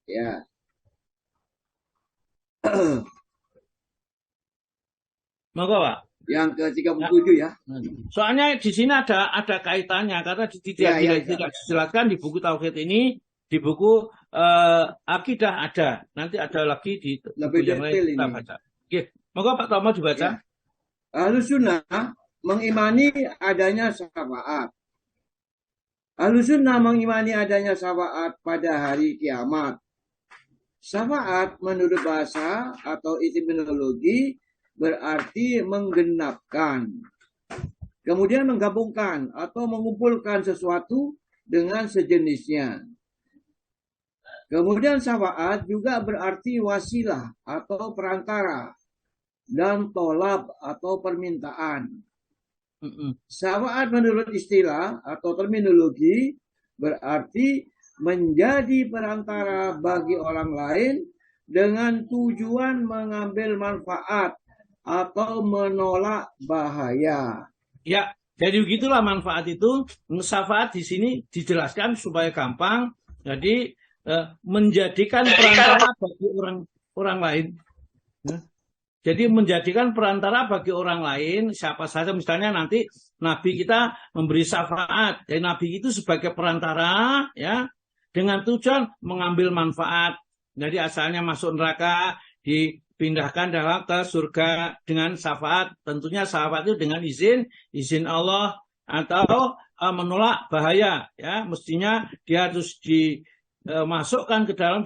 Ya.
Monggo, Pak.
Yang ke-37 ya.
Soalnya di sini ada kaitannya karena tidak dijelaskan di buku tauhid ini, di buku Akidah ada. Nanti ada lagi di buku yang lain kita baca. Oke, monggo Pak Tomo dibaca.
Ya. Ahlussunnah mengimani adanya syafaat. Ahlussunnah mengimani adanya syafaat pada hari kiamat. Syafaat menurut bahasa atau etimologi berarti menggenapkan. Kemudian menggabungkan atau mengumpulkan sesuatu dengan sejenisnya. Kemudian syafaat juga berarti wasilah atau perantara dan tolab atau permintaan. Syafaat menurut istilah atau terminologi berarti menjadi perantara bagi orang lain dengan tujuan mengambil manfaat atau menolak bahaya.
Ya, jadi begitulah manfaat itu. Syafaat di sini dijelaskan supaya gampang. Jadi menjadikan perantara bagi orang lain. Jadi menjadikan perantara bagi orang lain, siapa saja, misalnya nanti Nabi kita memberi syafaat, jadi Nabi itu sebagai perantara, ya, dengan tujuan mengambil manfaat. Jadi asalnya masuk neraka, dipindahkan ke surga dengan syafaat. Tentunya syafaat itu dengan izin Allah atau menolak bahaya, ya, mestinya dia harus dimasukkan ke dalam,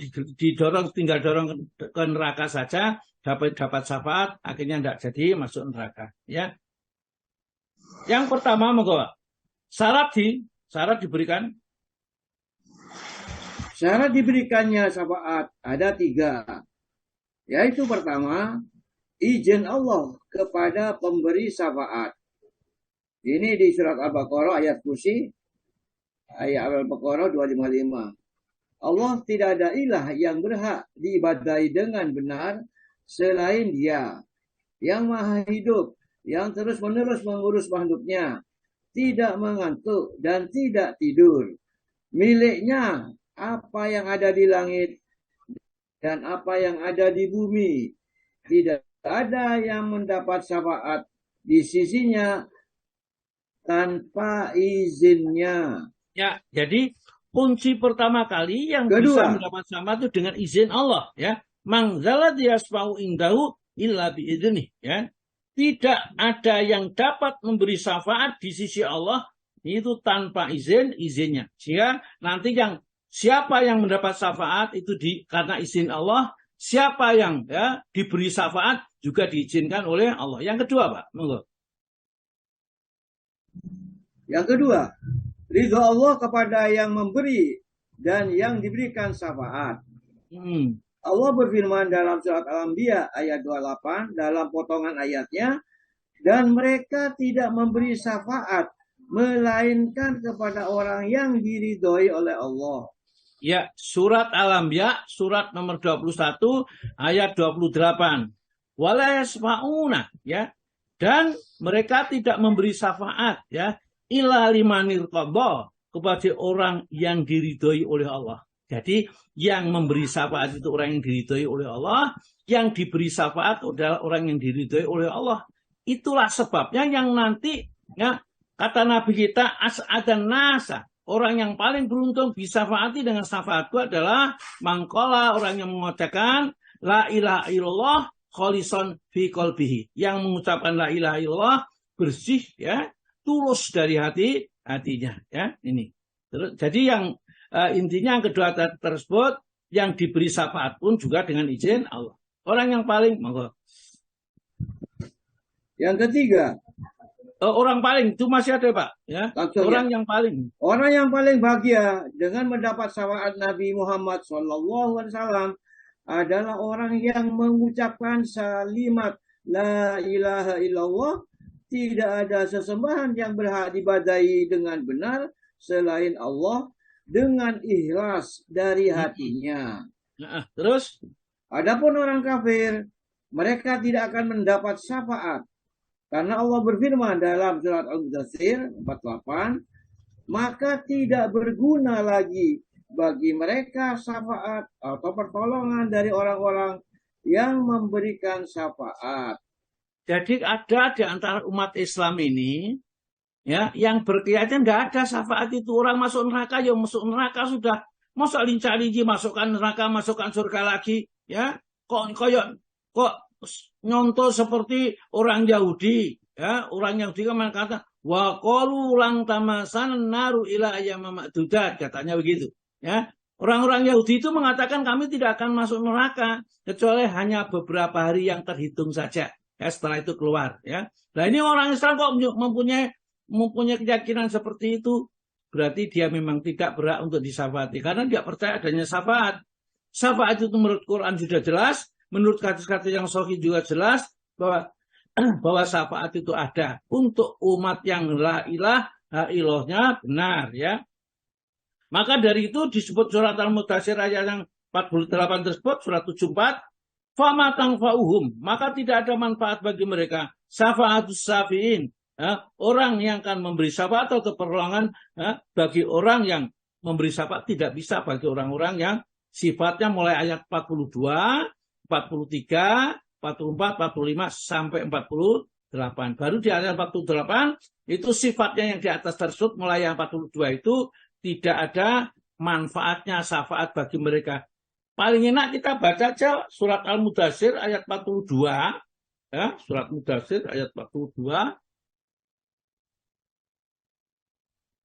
tinggal dorong ke neraka saja. Dapat syafaat, akhirnya tidak jadi masuk neraka. Ya. Yang pertama, monggo. Syarat diberikan.
Syarat diberikannya syafaat ada 3. Yaitu pertama, izin Allah kepada pemberi syafaat. Ini di surat Al-Baqarah ayat kursi, ayat Al-Baqarah 255. Allah tidak ada ilah yang berhak diibadahi dengan benar selain Dia yang maha hidup, yang terus-menerus mengurus makhluknya, tidak mengantuk dan tidak tidur. Miliknya apa yang ada di langit dan apa yang ada di bumi. Tidak ada yang mendapat syafaat di sisinya tanpa izinnya.
Ya, jadi kunci pertama kali yang bisa mendapat syafaat itu dengan izin Allah, ya. Mangzalat yasfa'u indahu illa bi'idnih, ya. Tidak ada yang dapat memberi syafaat di sisi Allah itu tanpa izinnya. Sehingga nanti siapa yang mendapat syafaat itu karena izin Allah, siapa yang diberi syafaat juga diizinkan oleh Allah. Yang kedua, Pak, monggo.
Yang kedua, ridho Allah kepada yang memberi dan yang diberikan syafaat. Allah berfirman dalam surat Al-Anbiya ayat 28 dalam potongan ayatnya, dan mereka tidak memberi syafaat melainkan kepada orang yang diridhoi oleh Allah.
Ya, surat Al-Anbiya surat nomor 21 ayat 28. Wala yasma'una, ya. Dan mereka tidak memberi syafaat, ya, illa limanir qadha, kepada orang yang diridhoi oleh Allah. Jadi yang memberi syafaat itu orang yang diridhoi oleh Allah, yang diberi syafaat adalah orang yang diridhoi oleh Allah. Itulah sebabnya yang nanti, ya, kata Nabi kita, as'adan nasa, orang yang paling beruntung bisa syafaati dengan syafaatku adalah mangkola, orang yang mengatakan la ilaha illallah kholisan fi qalbihi. Yang mengucapkan la ilaha illallah bersih ya, tulus dari hatinya ya. Ini. Terus jadi yang intinya yang kedua tersebut yang diberi syafaat pun juga dengan izin Allah. Orang yang paling monggo.
Yang ketiga,
Orang paling itu masih ada Pak ya.
langsung
Orang
ya.
yang paling.
Orang yang paling bahagia dengan mendapat syafaat Nabi Muhammad SAW adalah orang yang mengucapkan kalimat La ilaha illallah, tidak ada sesembahan yang berhak diibadahi dengan benar selain Allah, dengan ikhlas dari hatinya.
Nah, terus
Adapun orang kafir, mereka tidak akan mendapat syafaat. Karena Allah berfirman dalam surat Al-Mudaththir 48, maka tidak berguna lagi bagi mereka syafaat atau pertolongan dari orang-orang yang memberikan syafaat.
jadi ada di antara umat Islam ini ya yang berkeyakinan nggak ada syafaat itu. Orang masuk neraka ya masuk neraka sudah. Masa lincah-linci masukkan neraka, masukkan surga lagi ya. Kok nyontoh seperti orang Yahudi ya. Orang Yahudi kan kata wa qalu lang tamasan naru ila ayyama ma'dudat, katanya begitu ya. Orang-orang Yahudi itu mengatakan kami tidak akan masuk neraka kecuali hanya beberapa hari yang terhitung saja ya, setelah itu keluar ya. Nah ini orang Islam kok mempunyai keyakinan seperti itu, berarti dia memang tidak berhak untuk disyafaati karena tidak percaya adanya syafaat. Syafaat itu menurut Quran sudah jelas, menurut hadis-hadis yang sahih juga jelas bahwa syafaat itu ada untuk umat yang la ilaha illallahnya benar ya. Maka dari itu disebut surat Al-Mudaththir ayat yang 48 tersebut, surat 74, fama tanfa'uhum, maka tidak ada manfaat bagi mereka syafaatus syafi'in, ya, orang yang akan memberi syafaat atau pertolongan ya, bagi orang yang memberi syafaat tidak bisa bagi orang-orang yang sifatnya mulai ayat 42, 43, 44, 45 sampai 48. Baru di ayat 48 itu sifatnya yang di atas tersebut mulai yang 42 itu tidak ada manfaatnya syafaat bagi mereka. Paling enak kita baca aja surat Al-Mudaththir ayat 42. Ya, surat Mudaththir ayat 42.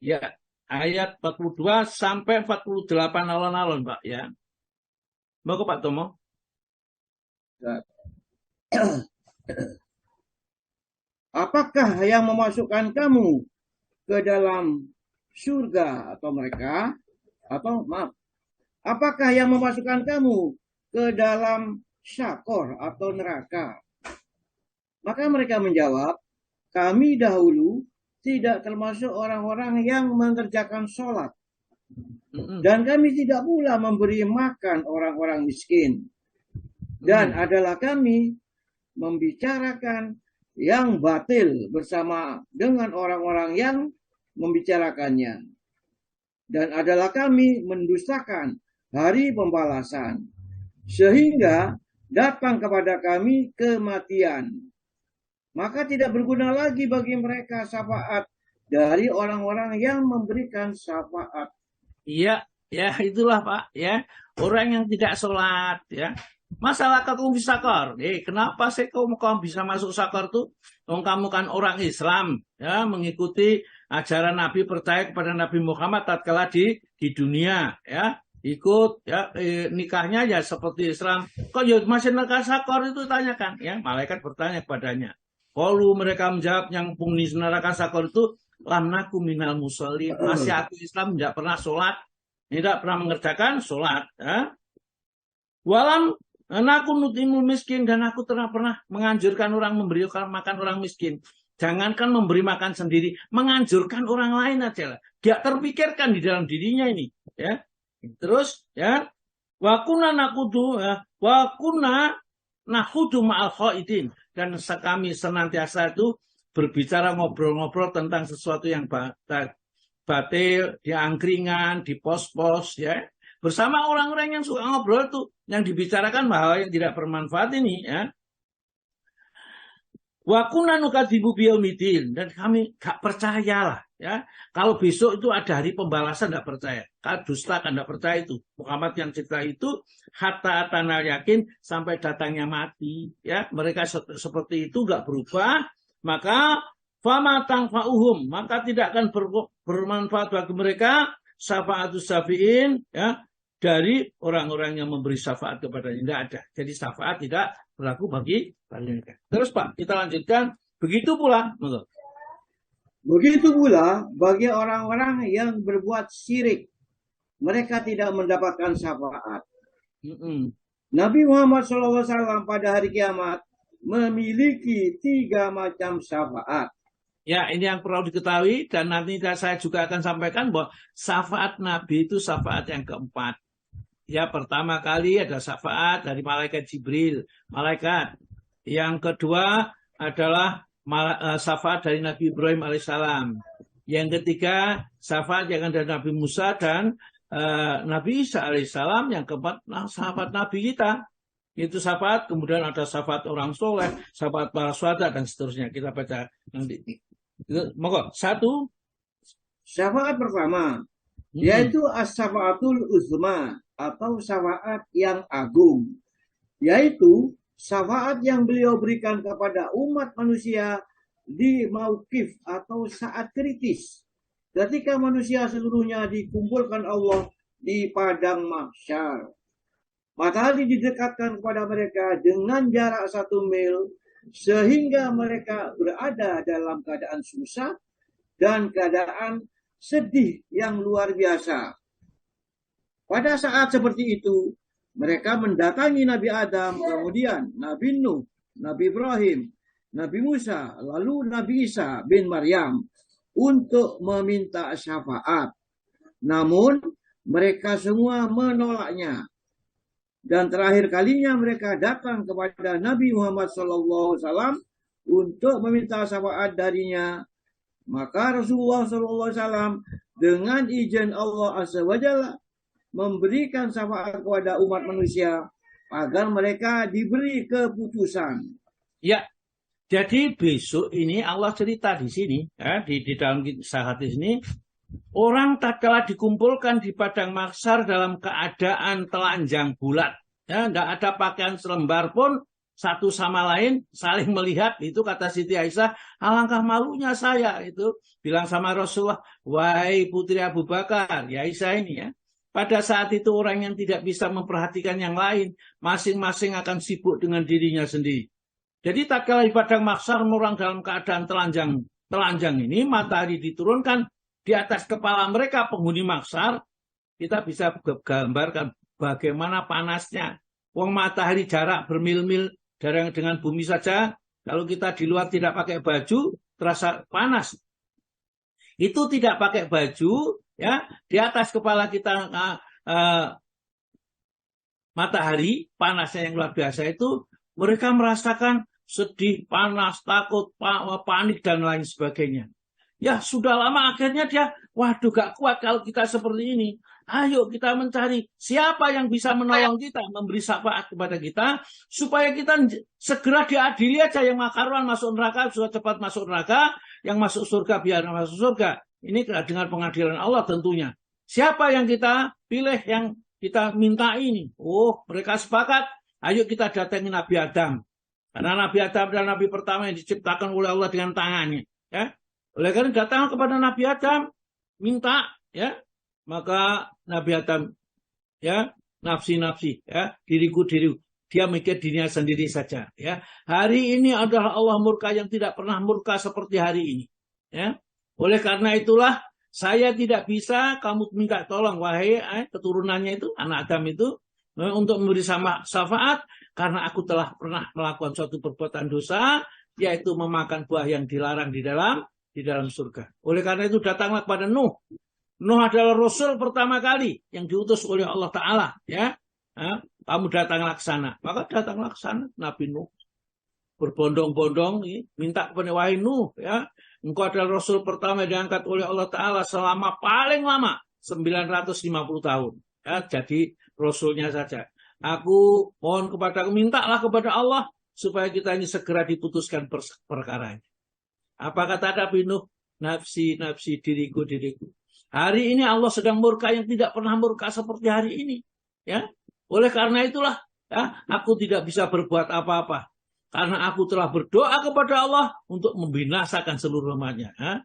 Ya, ayat 42 sampai 48 alon-alon, Pak ya. Mau ke Pak Tomo?
Apakah yang memasukkan kamu ke dalam surga atau mereka? Atau maaf, apakah yang memasukkan kamu ke dalam syakor atau neraka? Maka mereka menjawab, kami dahulu tidak termasuk orang-orang yang mengerjakan sholat. Dan kami tidak pula memberi makan orang-orang miskin. Dan adalah kami membicarakan yang batil bersama dengan orang-orang yang membicarakannya. Dan adalah kami mendustakan hari pembalasan. Sehingga datang kepada kami kematian. Maka tidak berguna lagi bagi mereka syafaat dari orang-orang yang memberikan syafaat.
Iya, ya itulah Pak ya. Orang yang tidak sholat ya. Masalah kamu bisa sakor. Kenapa sih kamu bisa masuk sakor tuh? Kamu kan orang Islam ya, mengikuti ajaran Nabi, percaya kepada Nabi Muhammad tatkala di dunia ya. Ikut ya nikahnya ya seperti Islam. Kok ya masih neraka sakor itu tanyakan ya. Malaikat bertanya kepadanya. Kalau mereka menjawab yang penghuni neraka sakor itu lam naku minal musholin, masih aku Islam tidak pernah sholat, tidak pernah mengerjakan sholat ya. Walam aku nutimul miskin, dan aku pernah menganjurkan orang memberi makan orang miskin. Jangankan memberi makan sendiri, menganjurkan orang lain aja lah. Gak terpikirkan di dalam dirinya ini ya. Terus ya, wakuna nakudu ya, wakuna nahudu ma'al khaidin, dan kami senantiasa itu berbicara ngobrol-ngobrol tentang sesuatu yang batil, di angkringan, di pos-pos ya. Bersama orang-orang yang suka ngobrol tuh, yang dibicarakan bahwa yang tidak bermanfaat ini ya. Wa kunna nukadzibu biyaumidin, dan kami gak percayalah ya. Kalau besok itu ada hari pembalasan gak percaya. Kalau dusta kan gak percaya itu. Muhammad yang cerita itu hatta atana yakin sampai datangnya mati ya. Mereka seperti itu gak berubah, maka fama tangfa'uhum, maka tidak akan bermanfaat bagi mereka syafa'atus syafi'in ya, dari orang-orang yang memberi syafaat kepadanya. Tidak ada. Jadi syafaat tidak berlaku bagi mereka. Terus Pak, kita lanjutkan. Begitu pula.
Begitu pula bagi orang-orang yang berbuat syirik. Mereka tidak mendapatkan syafaat. Nabi Muhammad SAW pada hari kiamat memiliki 3 macam syafaat.
Ya, ini yang perlu diketahui. Dan nanti saya juga akan sampaikan bahwa syafaat Nabi itu syafaat yang keempat. Ya, pertama kali ada syafaat dari malaikat Jibril, malaikat. Yang kedua adalah syafaat dari Nabi Ibrahim alaihissalam. Yang ketiga, syafaat yang dari Nabi Musa dan Nabi Isa alaihissalam. Yang keempat, syafaat Nabi kita. Itu syafaat, kemudian ada syafaat orang soleh, syafaat para syuhada, dan seterusnya. Kita baca nanti. Monggo, 1.
Syafaat pertama, yaitu as-syafaatul uzma, atau syafaat yang agung, yaitu syafaat yang beliau berikan kepada umat manusia di mauqif atau saat kritis, ketika manusia seluruhnya dikumpulkan Allah di padang mahsyar. Matahari didekatkan kepada mereka dengan jarak 1 mil, sehingga mereka berada dalam keadaan susah dan keadaan sedih yang luar biasa. Pada saat seperti itu, mereka mendatangi Nabi Adam, kemudian Nabi Nuh, Nabi Ibrahim, Nabi Musa, lalu Nabi Isa bin Maryam untuk meminta syafaat. Namun, mereka semua menolaknya. Dan terakhir kalinya mereka datang kepada Nabi Muhammad SAW untuk meminta syafaat darinya. Maka Rasulullah SAW dengan izin Allah Azza wa Jalla memberikan syafaat kepada umat manusia agar mereka diberi keputusan.
Ya, jadi besok ini Allah cerita di sini, ya, di dalam kisah hadis ini, orang tak kalah dikumpulkan di padang mahsyar dalam keadaan telanjang bulat, ya, tidak ada pakaian selembar pun, satu sama lain saling melihat. Itu kata Siti Aisyah, alangkah malunya saya, itu bilang sama Rasulullah, wahai putri Abu Bakar, ya Aisyah ini ya. Pada saat itu orang yang tidak bisa memperhatikan yang lain, masing-masing akan sibuk dengan dirinya sendiri. Jadi tak kalah di padang mahsyar orang dalam keadaan telanjang ini, matahari diturunkan di atas kepala mereka penghuni mahsyar. Kita bisa gambarkan bagaimana panasnya. Wong matahari jarak bermil-mil dengan bumi saja. Kalau kita di luar tidak pakai baju, terasa panas. Itu tidak pakai baju, ya, di atas kepala kita matahari, panasnya yang luar biasa itu, mereka merasakan sedih, panas, takut, panik, dan lain sebagainya. Ya, sudah lama akhirnya dia, waduh gak kuat kalau kita seperti ini. Ayo kita mencari siapa yang bisa menolong kita, memberi syafaat kepada kita, supaya kita segera diadili aja. Yang makaruan masuk neraka, sudah cepat masuk neraka, yang masuk surga biar masuk surga. Ini dengan pengadilan Allah tentunya. Siapa yang kita pilih, yang kita minta ini? Oh, mereka sepakat. Ayo kita datangi Nabi Adam. Karena Nabi Adam adalah Nabi pertama yang diciptakan oleh Allah dengan tangannya. Ya. Oleh karena datang kepada Nabi Adam, minta, ya, maka Nabi Adam, ya, nafsi, ya, diriku. Dia mikir dirinya sendiri saja. Ya. Hari ini adalah Allah murka yang tidak pernah murka seperti hari ini. Ya. Oleh karena itulah saya tidak bisa, kamu minta tolong wahai keturunannya itu, anak Adam itu, untuk memberi syafaat karena aku telah pernah melakukan suatu perbuatan dosa, yaitu memakan buah yang dilarang di dalam surga. Oleh karena itu datanglah kepada Nuh. Nuh adalah Rasul pertama kali yang diutus oleh Allah Ta'ala. Ya. Kamu datanglah ke sana. Maka datanglah ke sana Nabi Nuh. Berbondong-bondong minta kepada wahai Nuh. Ya. Engkau adalah Rasul pertama yang diangkat oleh Allah Ta'ala selama paling lama 950 tahun. Ya. Jadi Rasulnya saja. Aku mohon mintalah kepada Allah supaya kita ini segera diputuskan perkaranya. Apa kata Nabi Nuh? Nafsi, nafsi, diriku, diriku. Hari ini Allah sedang murka yang tidak pernah murka seperti hari ini. Ya, oleh karena itulah ya, aku tidak bisa berbuat apa-apa. Karena aku telah berdoa kepada Allah untuk membinasakan seluruh umatnya. Ya.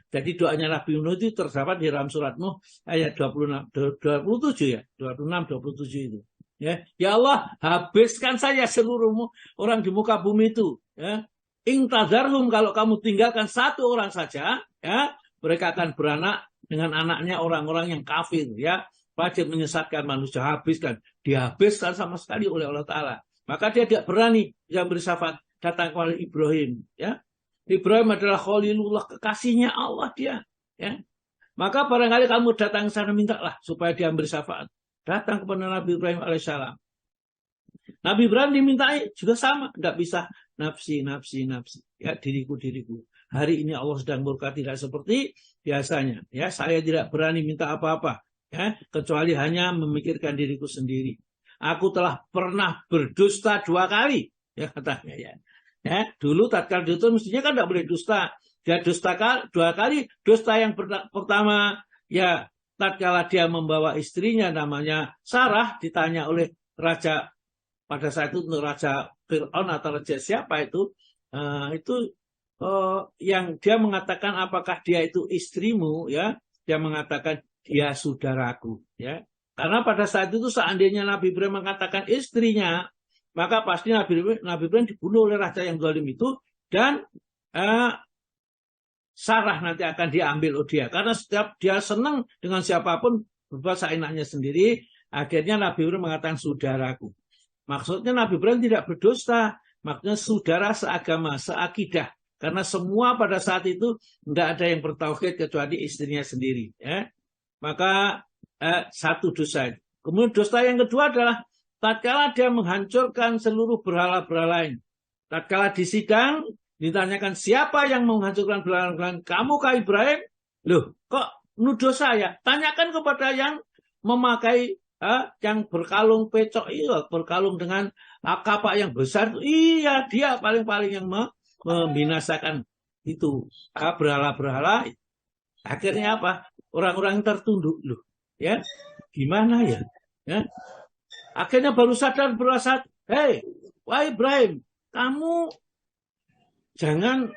Jadi doanya Nabi Nuh itu terdapat di dalam surat Nuh ayat 27 ya, 26-27 itu. Ya Allah, habiskan saja seluruh orang di muka bumi itu. Ya. Ingtadarhum, kalau kamu tinggalkan satu orang saja, ya, mereka akan beranak dengan anaknya orang-orang yang kafir, ya, wajib menyesatkan manusia, dihabiskan sama sekali oleh Allah Ta'ala. Maka dia tidak berani yang beri syafaat datang kepada Ibrahim, ya. Ibrahim adalah Khalilullah, kekasihnya Allah dia, ya. Maka barangkali kamu datang ke sana, mintalah supaya dia beri syafaat. Datang kepada Nabi Ibrahim alaihissalam. Nabi Ibrahim dimintai juga sama, tidak bisa nafsi, nafsi, nafsi, ya, diriku, diriku. Hari ini Allah sedang murka, tidak seperti biasanya. Ya, saya tidak berani minta apa-apa, ya, kecuali hanya memikirkan diriku sendiri. Aku telah pernah berdusta 2 kali, ya katanya ya. Ya, dulu tatkala itu mestinya kan tidak boleh dusta. Dia dusta 2 kali. Dusta yang pertama ya tatkala dia membawa istrinya namanya Sarah, ditanya oleh raja pada saat itu, Raja Fir'aun atau raja siapa itu yang dia mengatakan apakah dia itu istrimu, ya, dia mengatakan dia saudaraku, ya. Karena pada saat itu seandainya Nabi Ibrahim mengatakan istrinya, maka pasti Nabi Ibrahim dibunuh oleh raja yang zalim itu, dan Sarah nanti akan diambil oleh dia. Karena setiap dia senang dengan siapapun berbuat seenaknya sendiri, akhirnya Nabi Ibrahim mengatakan saudaraku. Maksudnya Nabi Ibrahim tidak berdusta, maksudnya saudara seagama, seakidah. Karena semua pada saat itu tidak ada yang bertauhid kecuali istrinya sendiri. Ya. Maka satu dosa. Kemudian dosa yang kedua adalah tatkala dia menghancurkan seluruh berhala-berhala lain. Tatkala di sidang ditanyakan siapa yang menghancurkan berhala-berhala, kamu kah Ibrahim? Loh, kok nuduh saya? Tanyakan kepada yang memakai yang berkalung pecok, iya, berkalung dengan kapak yang besar, iya, dia paling-paling yang membinasakan itu berhala-berhala. Akhirnya apa? Orang-orang yang tertunduk, loh, ya, gimana ya? Ya. Akhirnya baru sadar berasat, hei, wah Ibrahim, kamu jangan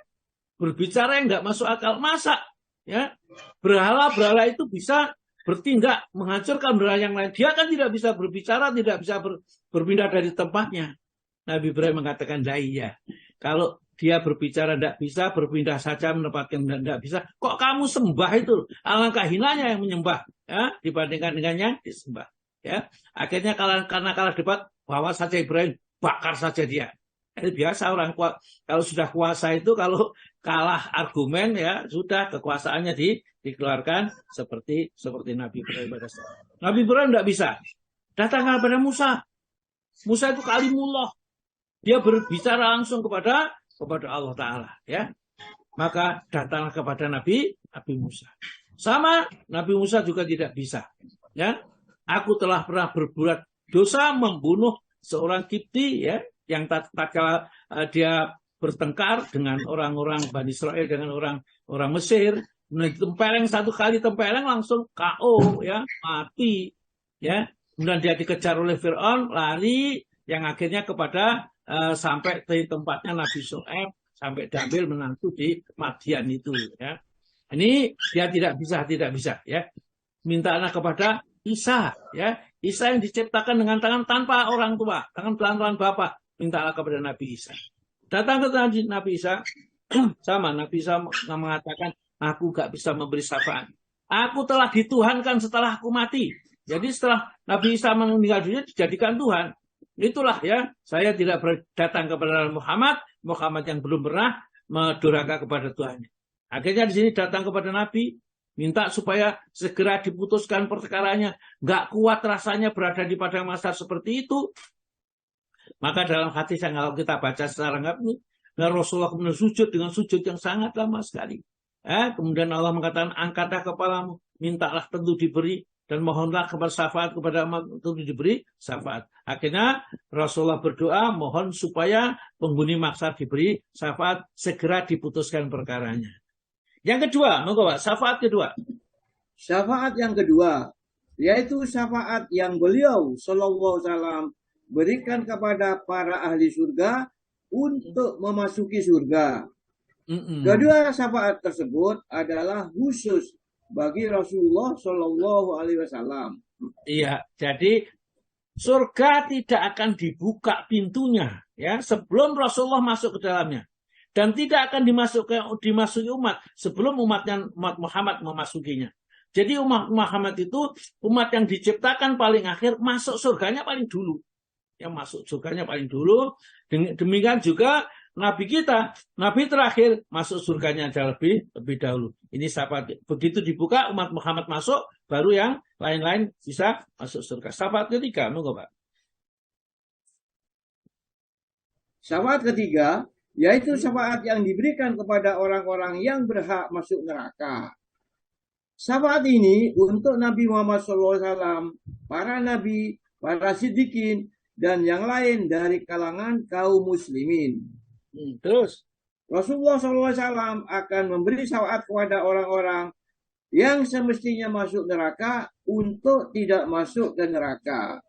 berbicara yang nggak masuk akal. Masa, ya, berhala-berhala itu bisa bertindak menghancurkan berhala yang lain. Dia kan tidak bisa berbicara, tidak bisa berpindah dari tempatnya. Nabi Ibrahim mengatakan, iya. Kalau dia berbicara tidak bisa, berpindah saja menempatkan tidak bisa. Kok kamu sembah itu? Alangkah hinanya yang menyembah, ya, dibandingkan dengannya disembah. Ya. Akhirnya karena kalah debat, bawa saja Ibrahim, bakar saja dia. Biasa orang kalau sudah kuasa itu, kalau kalah argumen, ya sudah, kekuasaannya dikeluarkan seperti Nabi Ibrahim. Nabi Ibrahim tidak bisa. Datang kepada Musa. Musa itu kalimullah. Dia berbicara langsung kepada Allah Ta'ala. Ya. Maka datanglah kepada Nabi Musa. Sama, Nabi Musa juga tidak bisa. Ya. Aku telah pernah berbuat dosa membunuh seorang Kipti, ya, yang tatkala dia bertengkar dengan orang-orang Bani Israel, dengan orang Mesir, tempeleng satu kali, tempeleng langsung KO, ya, mati, ya. Kemudian dia dikejar oleh Fir'aun, lari, yang akhirnya kepada sampai di tempatnya Nabi Syuaib, sampai diambil menantu di Madian itu, ya. Ini dia tidak bisa, ya. Mintalah kepada Isa, ya. Isa yang diciptakan dengan tangan tanpa orang tua, tangan pelan-pelan bapak. Mintalah kepada Nabi Isa. Datang ke Nabi Isa, sama Nabi Isa mengatakan, aku gak bisa memberi syafaat. Aku telah dituhankan setelah aku mati. Jadi setelah Nabi Isa meninggal dunia dijadikan Tuhan. Itulah, ya, saya tidak datang kepada Muhammad yang belum pernah mendurhaka kepada Tuhannya. Akhirnya di sini datang kepada Nabi, minta supaya segera diputuskan perkaranya. Gak kuat rasanya berada di padang mahsyar seperti itu. Maka dalam hadis yang kalau kita baca secara lengkap ini, Rasulullah kemudian sujud dengan sujud yang sangat lama sekali. Kemudian Allah mengatakan, angkatlah kepalamu, mintalah tentu diberi, dan mohonlah kepada syafaat kepada tentu diberi syafaat. Akhirnya Rasulullah berdoa mohon supaya penghuni maksar diberi syafaat, segera diputuskan perkaranya. Yang kedua, monggo Pak, syafaat kedua.
Syafaat yang kedua, yaitu syafaat yang beliau Sallallahu Alaihi Wasallam berikan kepada para ahli surga untuk memasuki surga. Kedua syafaat tersebut adalah khusus bagi Rasulullah Sallallahu Alaihi Wasallam.
Iya, jadi surga tidak akan dibuka pintunya ya sebelum Rasulullah masuk ke dalamnya, dan tidak akan dimasuki umat sebelum umat Muhammad memasukinya. Jadi umat Muhammad itu umat yang diciptakan paling akhir, masuk surganya paling dulu. Yang masuk surganya paling dulu. Demikian juga Nabi kita, Nabi terakhir masuk surganya jauh lebih dahulu. Ini syafaat. Begitu dibuka umat Muhammad masuk, baru yang lain-lain bisa masuk surga. Syafaat ketiga, monggo Pak.
Syafaat ketiga, yaitu syafaat yang diberikan kepada orang-orang yang berhak masuk neraka. Syafaat ini untuk Nabi Muhammad SAW, para nabi, para siddiqin, dan yang lain dari kalangan kaum muslimin.
Terus
Rasulullah SAW akan memberi syafaat kepada orang-orang yang semestinya masuk neraka untuk tidak masuk ke neraka,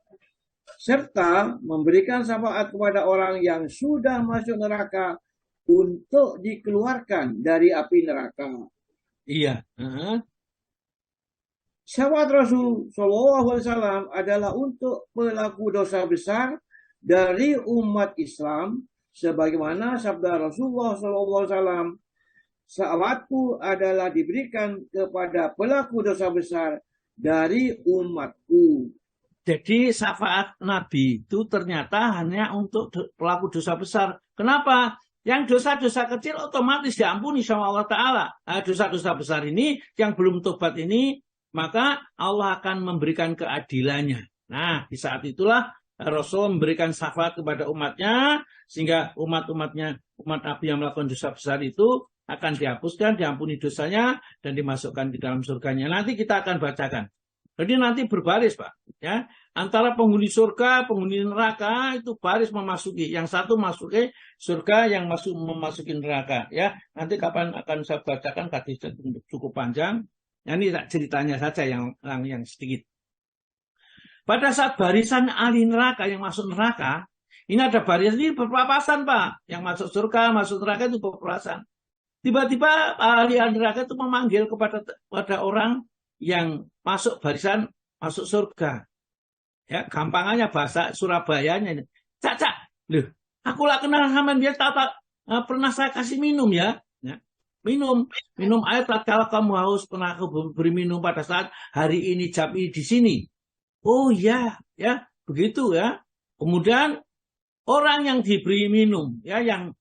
serta memberikan syafaat kepada orang yang sudah masuk neraka untuk dikeluarkan dari api neraka.
Iya.
Syafaat Rasul SAW adalah untuk pelaku dosa besar dari umat Islam, sebagaimana sabda Rasulullah SAW, syafaatku adalah diberikan kepada pelaku dosa besar dari umatku.
Jadi syafaat Nabi itu ternyata hanya untuk pelaku dosa besar. Kenapa? Yang dosa-dosa kecil otomatis diampuni sama Allah Ta'ala. Nah, dosa-dosa besar ini yang belum tobat ini, maka Allah akan memberikan keadilannya. Nah, di saat itulah Rasul memberikan syafaat kepada umatnya, sehingga umat Nabi yang melakukan dosa besar itu akan dihapuskan, diampuni dosanya, dan dimasukkan di dalam surganya. Nanti kita akan bacakan. Jadi nanti berbaris Pak, ya, antara penghuni surga, penghuni neraka itu baris memasuki. Yang satu masuki surga, yang memasuki neraka. Ya, nanti kapan akan saya bacakan, hadisnya cukup panjang. Ini ceritanya saja yang sedikit. Pada saat barisan ahli neraka yang masuk neraka, ini ada barisan ini berpapasan Pak. Yang masuk surga, masuk neraka itu berpapasan. Tiba-tiba ahli neraka itu memanggil kepada orang yang masuk barisan masuk surga. Ya, gampangannya bahasa Surabayanya. Cak, loh, aku lah kenal sama dia, pernah saya kasih minum ya. Minum air tatkala kamu haus, pernah aku beri minum pada saat hari ini jam ini di sini. Oh ya, begitu ya. Kemudian orang yang diberi minum, ya, yang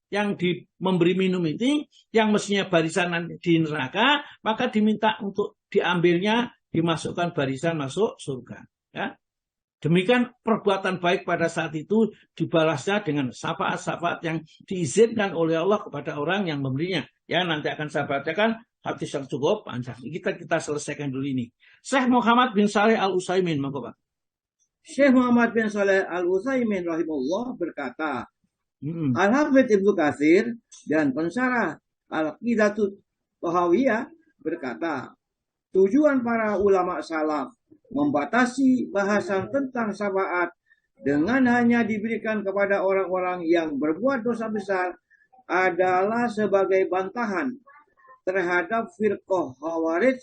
memberi minum ini, yang mestinya barisan di neraka, maka diminta untuk diambilnya, dimasukkan barisan masuk surga. Ya. Demikian perbuatan baik pada saat itu dibalasnya dengan syafaat-syafaat yang diizinkan oleh Allah kepada orang yang memberinya. Ya, nanti akan saya bacakan hadis yang cukup panjang. Kita selesaikan dulu ini. Syekh Muhammad bin Saleh Al-Utsaimin, monggo Pak.
Syekh Muhammad bin Saleh Al-Utsaimin rahimahullah berkata, Al-Hafidz Ibnu Katsir dan pensyarah Al-Qidatul Tahawiyah berkata, tujuan para ulama salaf membatasi bahasan tentang syafaat dengan hanya diberikan kepada orang-orang yang berbuat dosa besar adalah sebagai bantahan terhadap firqah Khawarij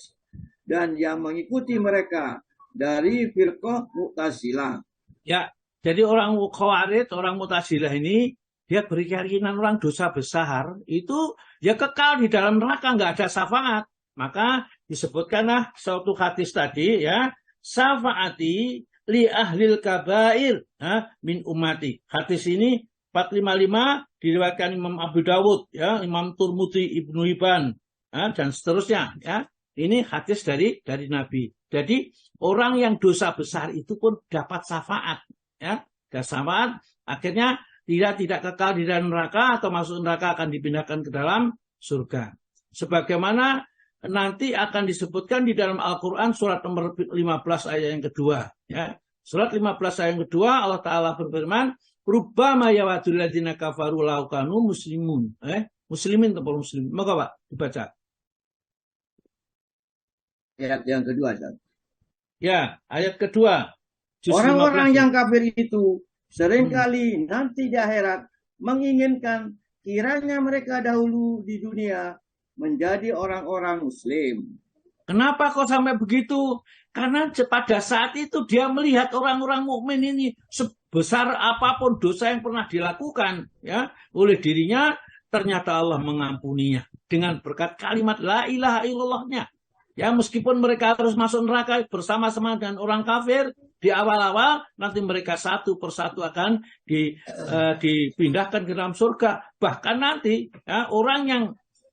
dan yang mengikuti mereka dari firqah Mu'tazilah.
Ya, jadi orang Khawarij, orang Mu'tazilah ini dia berkeyakinan orang dosa besar itu ya kekal di dalam neraka, nggak ada syafaat. Maka disebutkanlah suatu hadis tadi ya, syafaati li ahlil kabair min umati. Hadis ini 455 diriwayatkan Imam Abu Dawud, ya, Imam Turmudi, Ibnu Hibban, dan seterusnya. Ya. Ini hadis dari Nabi. Jadi orang yang dosa besar itu pun dapat syafaat, ya, dan syafaat akhirnya tidak kekal di dalam neraka atau masuk neraka, akan dipindahkan ke dalam surga. Sebagaimana nanti akan disebutkan di dalam Al-Quran surat nomor 15 ayat yang kedua. Ya. Surat 15 ayat yang kedua Allah Ta'ala berfirman, Rubbama yawadul ladzina kafaru law kanu muslimun. Muslimin atau muslim. Maka Pak dibaca.
Ayat yang kedua. Ustaz.
Ya, ayat kedua. Juz
Orang-orang
15.
yang kafir itu seringkali nanti di akhirat menginginkan kiranya mereka dahulu di dunia menjadi orang-orang muslim.
Kenapa kok sampai begitu? Karena pada saat itu dia melihat orang-orang mukmin ini sebesar apapun dosa yang pernah dilakukan ya oleh dirinya, ternyata Allah mengampuninya dengan berkat kalimat la ilaha illallahnya. Ya, meskipun mereka harus masuk neraka bersama-sama dengan orang kafir di awal-awal, nanti mereka satu persatu akan dipindahkan ke dalam surga. Bahkan nanti ya, orang yang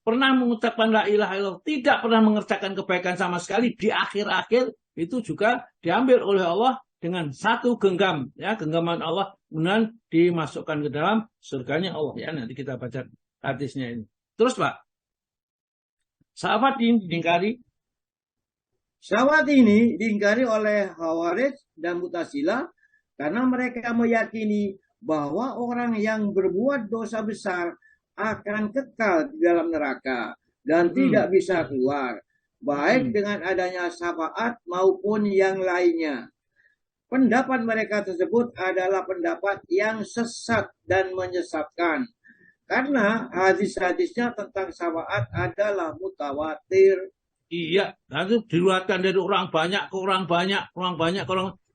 pernah mengucapkan la ilaha illallah tidak pernah mengerjakan kebaikan sama sekali, di akhir-akhir itu juga diambil oleh Allah dengan satu genggam, ya, genggaman Allah, kemudian dimasukkan ke dalam surganya Allah. Ya, nanti kita baca hadisnya ini. Terus Pak, sahabat ini diingkari.
Sahabat ini diingkari oleh Khawarij dan Mu'tazilah karena mereka meyakini bahwa orang yang berbuat dosa besar akan kekal di dalam neraka dan tidak bisa keluar, baik dengan adanya syafaat maupun yang lainnya. Pendapat mereka tersebut adalah pendapat yang sesat dan menyesatkan karena hadis-hadisnya tentang syafaat adalah mutawatir.
Iya, nanti diriwayatkan dari orang banyak ke orang banyak,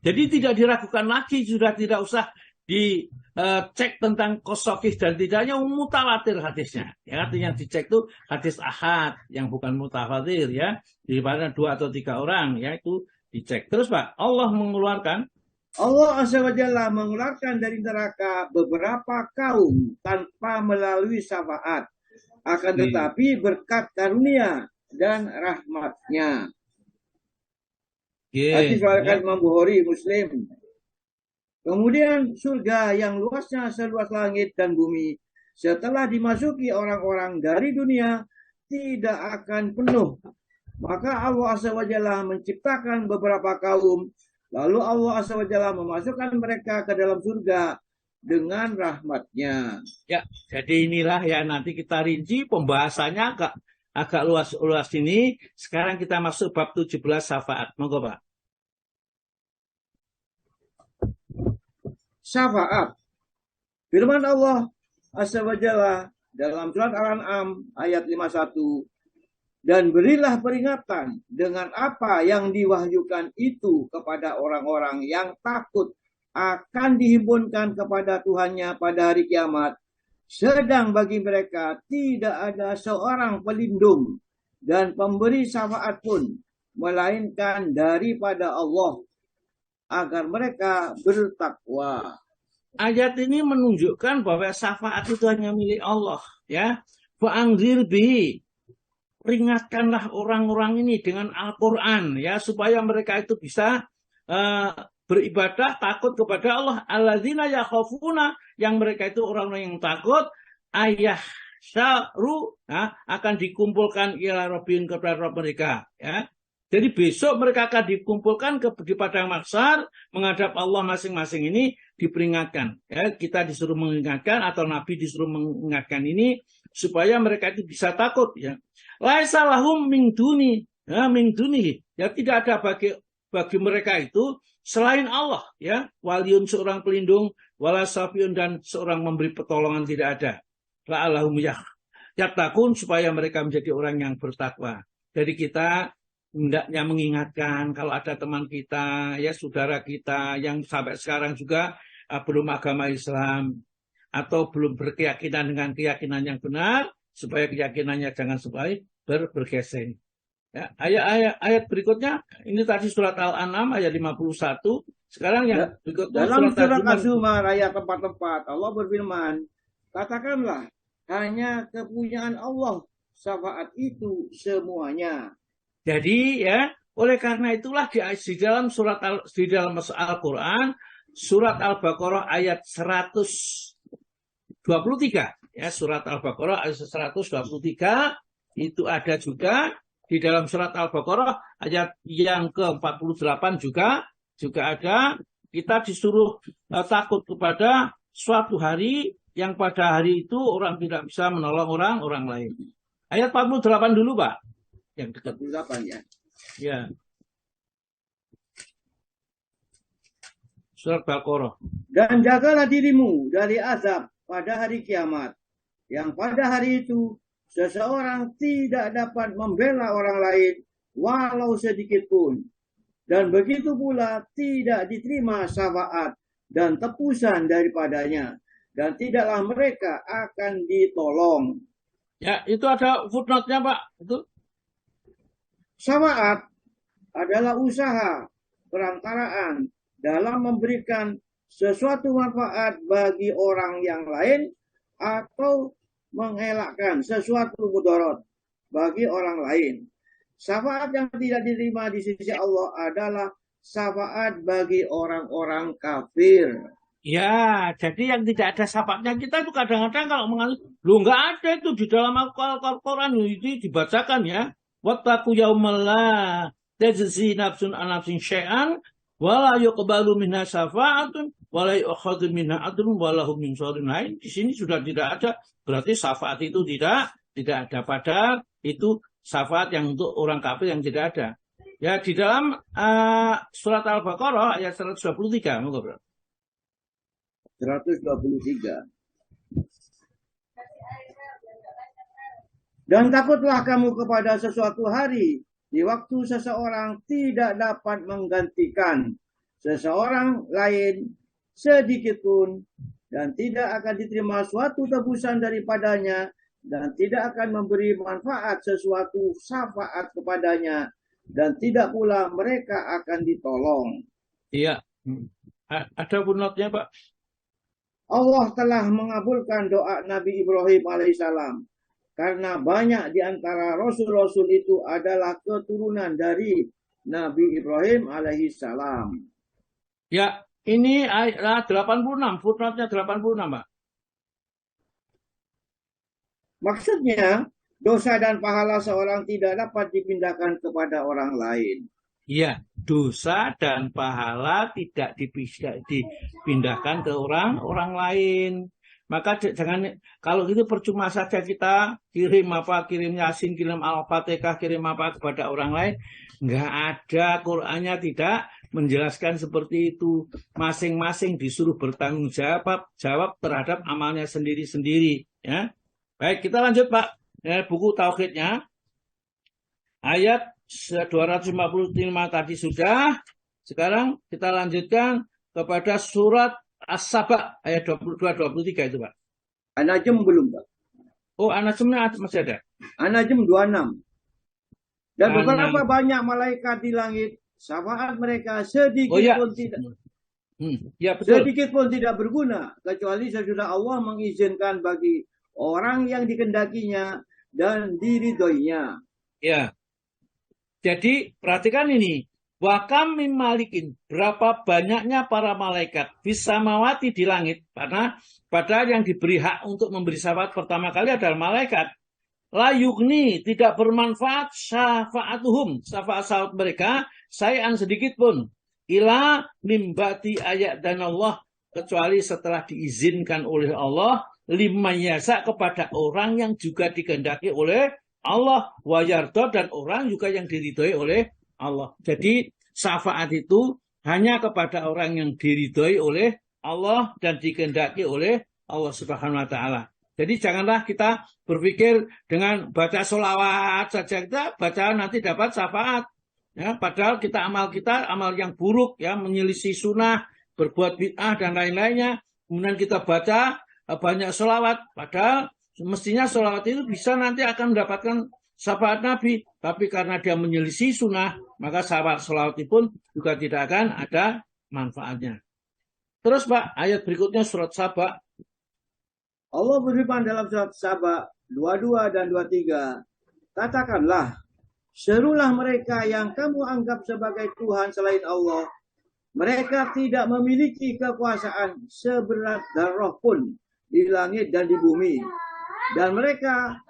Jadi tidak diragukan lagi, sudah tidak usah dicek tentang kosokih dan tidaknya, mutawatir hadisnya. Ya, artinya dicek itu hadis ahad yang bukan mutawatir ya. Di mana 2 atau 3 orang ya itu dicek. Terus Pak, Allah
Azza wa Jalla mengeluarkan dari neraka beberapa kaum tanpa melalui syafaat, akan tetapi berkat karunia dan rahmatnya. Hadis riwayat Imam Bukhari, Muslim. Kemudian surga yang luasnya seluas langit dan bumi setelah dimasuki orang-orang dari dunia tidak akan penuh. Maka Allah Azza wa Jalla menciptakan beberapa kaum, lalu Allah Azza wa Jalla memasukkan mereka ke dalam surga dengan rahmatnya.
Ya, jadi inilah ya, nanti kita rinci pembahasannya agak luas ini. Sekarang kita masuk bab 17 syafaat. Monggo Pak.
Syafaat. Firman Allah Azza wa Jalla dalam surat Al-An'am ayat 51. Dan berilah peringatan dengan apa yang diwahyukan itu kepada orang-orang yang takut akan dihimpunkan kepada Tuhannya pada hari kiamat. Sedang bagi mereka tidak ada seorang pelindung dan pemberi syafaat pun, melainkan daripada Allah, agar mereka bertakwa.
Ayat ini menunjukkan bahwa syafaat itu hanya milik Allah. Ya, fa'anzir bihi, peringatkanlah orang-orang ini dengan Al-Quran, ya, supaya mereka itu bisa beribadah takut kepada Allah. Alladzina yakhafuna, yang mereka itu orang-orang yang takut, ayah syaru, ya, akan dikumpulkan ila rabbihim, kepada Rabb mereka, ya. Jadi besok mereka akan dikumpulkan di padang mahsyar menghadap Allah, masing-masing ini diperingatkan, ya. Kita disuruh mengingatkan atau Nabi disuruh mengingatkan ini supaya mereka itu bisa takut, ya. Laisa lahum min duni, ya, min duni, ya, tidak ada bagi mereka itu selain Allah, ya, waliyun, seorang pelindung, wala syafiun, dan seorang memberi pertolongan tidak ada. La'allahum yattaqun, supaya mereka menjadi orang yang bertakwa. Jadi kita hendaknya mengingatkan kalau ada teman kita, ya, saudara kita yang sampai sekarang juga belum agama Islam atau belum berkeyakinan dengan keyakinan yang benar, supaya keyakinannya jangan sampai bergeser. Ya, ayat berikutnya ini tadi surat Al-An'am ayat 51. Sekarang yang berikutnya
dalam surat Az-Zumar ayat 4 Allah berfirman, katakanlah hanya kepunyaan Allah syafaat itu semuanya.
Jadi ya, oleh karena itulah di dalam Al-Qur'an surat Al-Baqarah ayat 123, ya, surat Al-Baqarah ayat 123 itu ada juga. Di dalam surat Al-Baqarah ayat yang ke-48 juga ada. Kita disuruh takut kepada suatu hari yang pada hari itu orang tidak bisa menolong orang lain. Ayat 48 dulu, Pak. Yang dekat.
48 ya.
Ya. Surat Al-Baqarah.
Dan jagalah dirimu dari azab pada hari kiamat, yang pada hari itu seseorang tidak dapat membela orang lain walau sedikit pun. Dan begitu pula tidak diterima syafaat dan tebusan daripadanya, dan tidaklah mereka akan ditolong.
Ya, itu ada footnote-nya, Pak. Itu.
Syafaat adalah usaha perantaraan dalam memberikan sesuatu manfaat bagi orang yang lain atau mengelakkan sesuatu mudarat bagi orang lain. Syafaat yang tidak diterima di sisi Allah adalah syafaat bagi orang-orang kafir.
Ya, jadi yang tidak ada syafaatnya kita itu kadang-kadang kalau mengalami, lu nggak ada itu di dalam Al-Quran itu dibacakan ya. Wattaqu yaumal la tajzi nafsun an nafsin syai'an wala yuqbalu minha syafa'atun wala yu'khadhu minha 'adlun wala hum yunsarun. Lain di sini sudah tidak ada, berarti syafaat itu tidak ada. Padahal itu syafaat yang untuk orang kafir yang tidak ada. Ya, di dalam surat Al-Baqarah ayat 123, moga Bro.
123. Dan takutlah kamu kepada sesuatu hari di waktu seseorang tidak dapat menggantikan seseorang lain sedikit pun, dan tidak akan diterima suatu tebusan daripadanya, dan tidak akan memberi manfaat sesuatu syafaat kepadanya, dan tidak pula mereka akan ditolong.
Iya, ada footnote-nya, Pak.
Allah telah mengabulkan doa Nabi Ibrahim alaihissalam, karena banyak di antara rasul-rasul itu adalah keturunan dari Nabi Ibrahim alaihissalam.
Ya, ini ayat 86, footnote-nya 86, Pak.
Maksudnya, dosa dan pahala seorang tidak dapat dipindahkan kepada orang lain.
Iya, dosa dan pahala tidak dipindahkan ke orang lain. Maka jangan, kalau gitu percuma saja kita kirim Yasin, kirim Al-Fatihah, kirim apa kepada orang lain. Enggak ada, Qur'annya tidak menjelaskan seperti itu. Masing-masing disuruh bertanggung jawab terhadap amalnya sendiri-sendiri. Ya. Baik, kita lanjut, Pak. Ya, buku Tauhidnya. Ayat 255 tadi sudah. Sekarang kita lanjutkan kepada surat As-Saba ayat 22-23 itu, Pak.
An-Najm belum, Pak.
Oh, An-Najmnya masih ada.
An-Najm 26. Dan beberapa banyak malaikat di langit, syafaat mereka sedikit pun tidak.
Ya, betul.
Sedikit pun tidak berguna kecuali sesudah Allah mengizinkan bagi orang yang dikendakinya dan diridhoinya.
Ya. Jadi perhatikan ini, wa kam mim malikin, berapa banyaknya para malaikat bisa mawati di langit, karena padahal yang diberi hak untuk memberi syafaat pertama kali adalah malaikat. La yugni, tidak bermanfaat syafaatuhum, syafaat mereka sayan sedikit pun, ila mimbati ayat dan Allah, kecuali setelah diizinkan oleh Allah liman yasa, kepada orang yang juga dikehendaki oleh Allah, wayardo, dan orang juga yang diridhoi oleh Allah. Jadi syafaat itu hanya kepada orang yang diridhoi oleh Allah dan dikehendaki oleh Allah Subhanahu wa taala. Jadi janganlah kita berpikir dengan baca sholawat saja kita baca nanti dapat syafaat. Ya, padahal kita amal yang buruk, ya, menyelisih sunnah, berbuat bid'ah dan lain-lainnya. Kemudian kita baca banyak sholawat, padahal mestinya sholawat itu bisa nanti akan mendapatkan syafaat Nabi. Tapi karena dia menyelisih sunnah, maka sholawat itu pun juga tidak akan ada manfaatnya. Terus, Pak, ayat berikutnya surat Saba.
Allah berfirman dalam surat Saba 22 dan 23. Katakanlah, serulah mereka yang kamu anggap sebagai Tuhan selain Allah. Mereka tidak memiliki kekuasaan seberat darah pun di langit dan di bumi. Dan mereka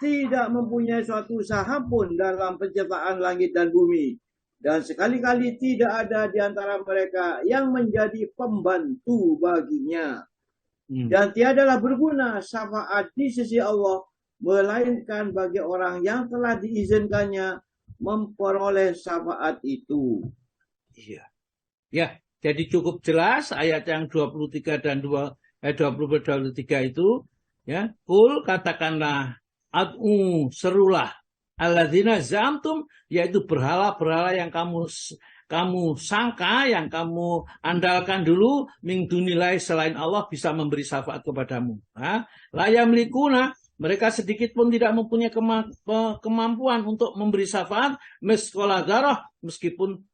tidak mempunyai suatu saham pun dalam penciptaan langit dan bumi. Dan sekali-kali tidak ada di antara mereka yang menjadi pembantu baginya. Dan tiadalah berguna syafaat di sisi Allah, melainkan bagi orang yang telah diizinkannya memperoleh syafaat itu.
Iya. Ya, jadi cukup jelas ayat yang 23 dan 23 itu, ya. Qul, katakanlah, ad'u, serulah, alladzina zamtum, yaitu berhala-berhala yang kamu sangka, yang kamu andalkan dulu, min dunilai, selain Allah bisa memberi syafaat kepadamu. La yamlikuna, mereka sedikit pun tidak mempunyai kemampuan untuk memberi syafaat, miskola dzarrah, meskipun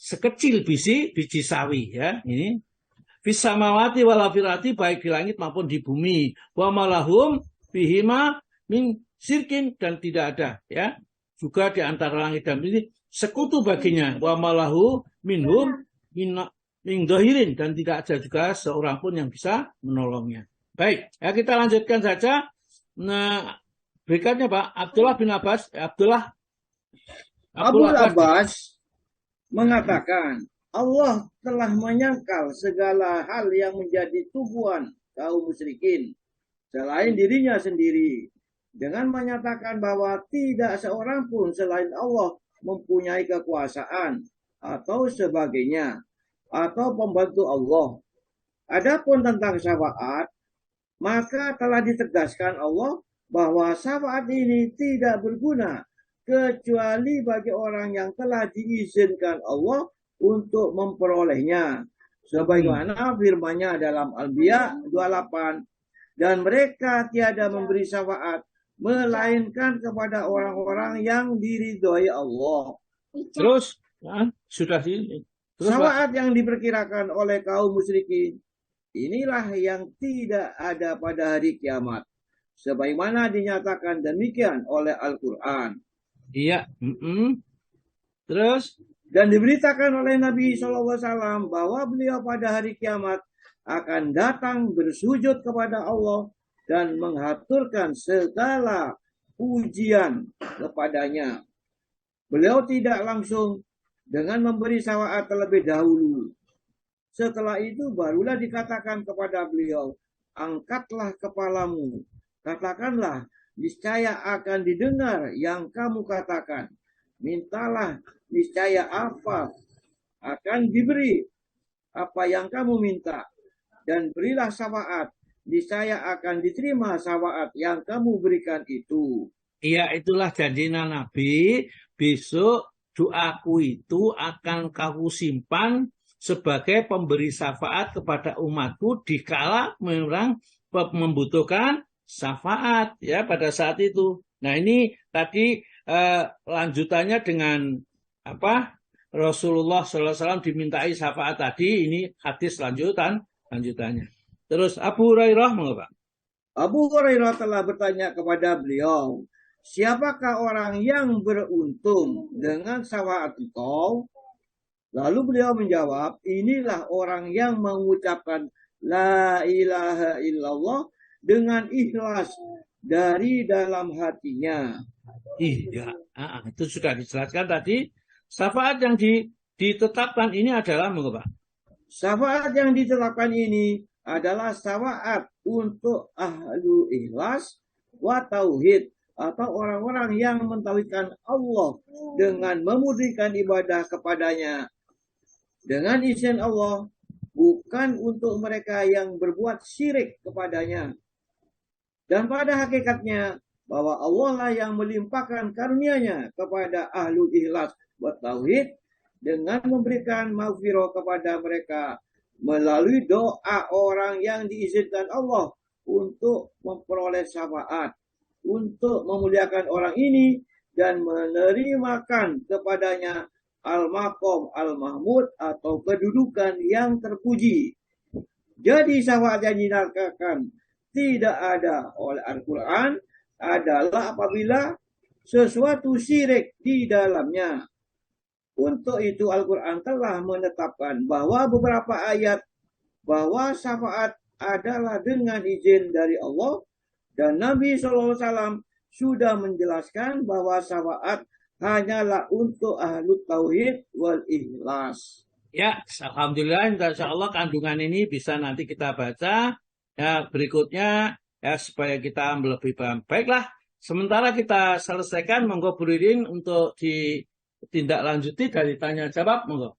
sekecil biji sawi, ya. Ini fisamawati walafirati, baik di langit maupun di bumi. Wa malahum bihima min sirkin, dan tidak ada, ya, juga di antara langit dan bumi sekutu baginya. Wa malahu minhum min dohirin, dan tidak ada juga seorang pun yang bisa menolongnya. Baik, ya, kita lanjutkan saja. Nah, berikutnya Pak Abdullah bin Abbas,
Abu Abbas mengatakan, Allah telah menyangkal segala hal yang menjadi tujuan kaum musyrikin selain dirinya sendiri, dengan menyatakan bahwa tidak seorang pun selain Allah mempunyai kekuasaan atau sebagainya, atau pembantu Allah. Adapun tentang syafaat, maka telah ditegaskan Allah bahwa syafaat ini tidak berguna kecuali bagi orang yang telah diizinkan Allah untuk memperolehnya. Sebagaimana firman-Nya dalam Al-Anbiya 28, dan mereka tiada memberi syafaat melainkan kepada orang-orang yang diridhoi Allah.
Terus, sudah sini.
Syafaat yang diperkirakan oleh kaum musyrikin, inilah yang tidak ada pada hari kiamat, sebagaimana dinyatakan demikian oleh Al-Quran.
Iya. Terus,
dan diberitakan oleh Nabi SAW bahwa beliau pada hari kiamat akan datang bersujud kepada Allah dan menghaturkan segala pujian kepadanya. Beliau tidak langsung dengan memberi syafaat terlebih dahulu. Setelah itu barulah dikatakan kepada beliau, angkatlah kepalamu, katakanlah, niscaya akan didengar yang kamu katakan. Mintalah, niscaya apa akan diberi apa yang kamu minta. Dan berilah syafaat, niscaya akan diterima syafaat yang kamu berikan itu.
Iya, itulah janjinya Nabi. Besok doaku itu akan kau simpan sebagai pemberi syafaat kepada umatku dikala memang membutuhkan syafaat, ya, pada saat itu. Nah, ini tadi lanjutannya dengan apa? Rasulullah SAW dimintai syafaat tadi. Ini hadis lanjutannya. Terus Abu Hurairah mengapa?
Abu Hurairah telah bertanya kepada beliau, siapakah orang yang beruntung dengan syafaat engkau? Lalu beliau menjawab, inilah orang yang mengucapkan la ilaha illallah dengan ikhlas dari dalam hatinya.
Iya, itu sudah dijelaskan tadi. Syafaat yang ditetapkan ini adalah mengapa?
Syafaat yang ditetapkan ini adalah syafaat untuk ahlu ikhlas wa tauhid, atau orang-orang yang mentauhidkan Allah dengan memurnikan ibadah kepadanya dengan izin Allah, bukan untuk mereka yang berbuat syirik kepadanya. Dan pada hakikatnya bahwa Allah lah yang melimpahkan karunia-Nya kepada ahlu ikhlas wa tauhid dengan memberikan maghfirah kepada mereka melalui doa orang yang diizinkan Allah untuk memperoleh syafaat, untuk memuliakan orang ini dan menerimakan kepadanya al-maqam al-mahmud, atau kedudukan yang terpuji. Jadi syafaat yang dinarkakan tidak ada oleh Al-Quran adalah apabila sesuatu syirik di dalamnya. Untuk itu Al-Quran telah menetapkan bahwa beberapa ayat bahwa syafaat adalah dengan izin dari Allah, dan Nabi SAW sudah menjelaskan bahwa syafaat hanyalah untuk ahlu tauhid wal ikhlas.
Ya, alhamdulillah, insya Allah kandungan ini bisa nanti kita baca ya berikutnya ya supaya kita lebih paham. Baiklah, sementara kita selesaikan, monggo Bu Ririn untuk ditindaklanjuti dari tanya jawab, monggo.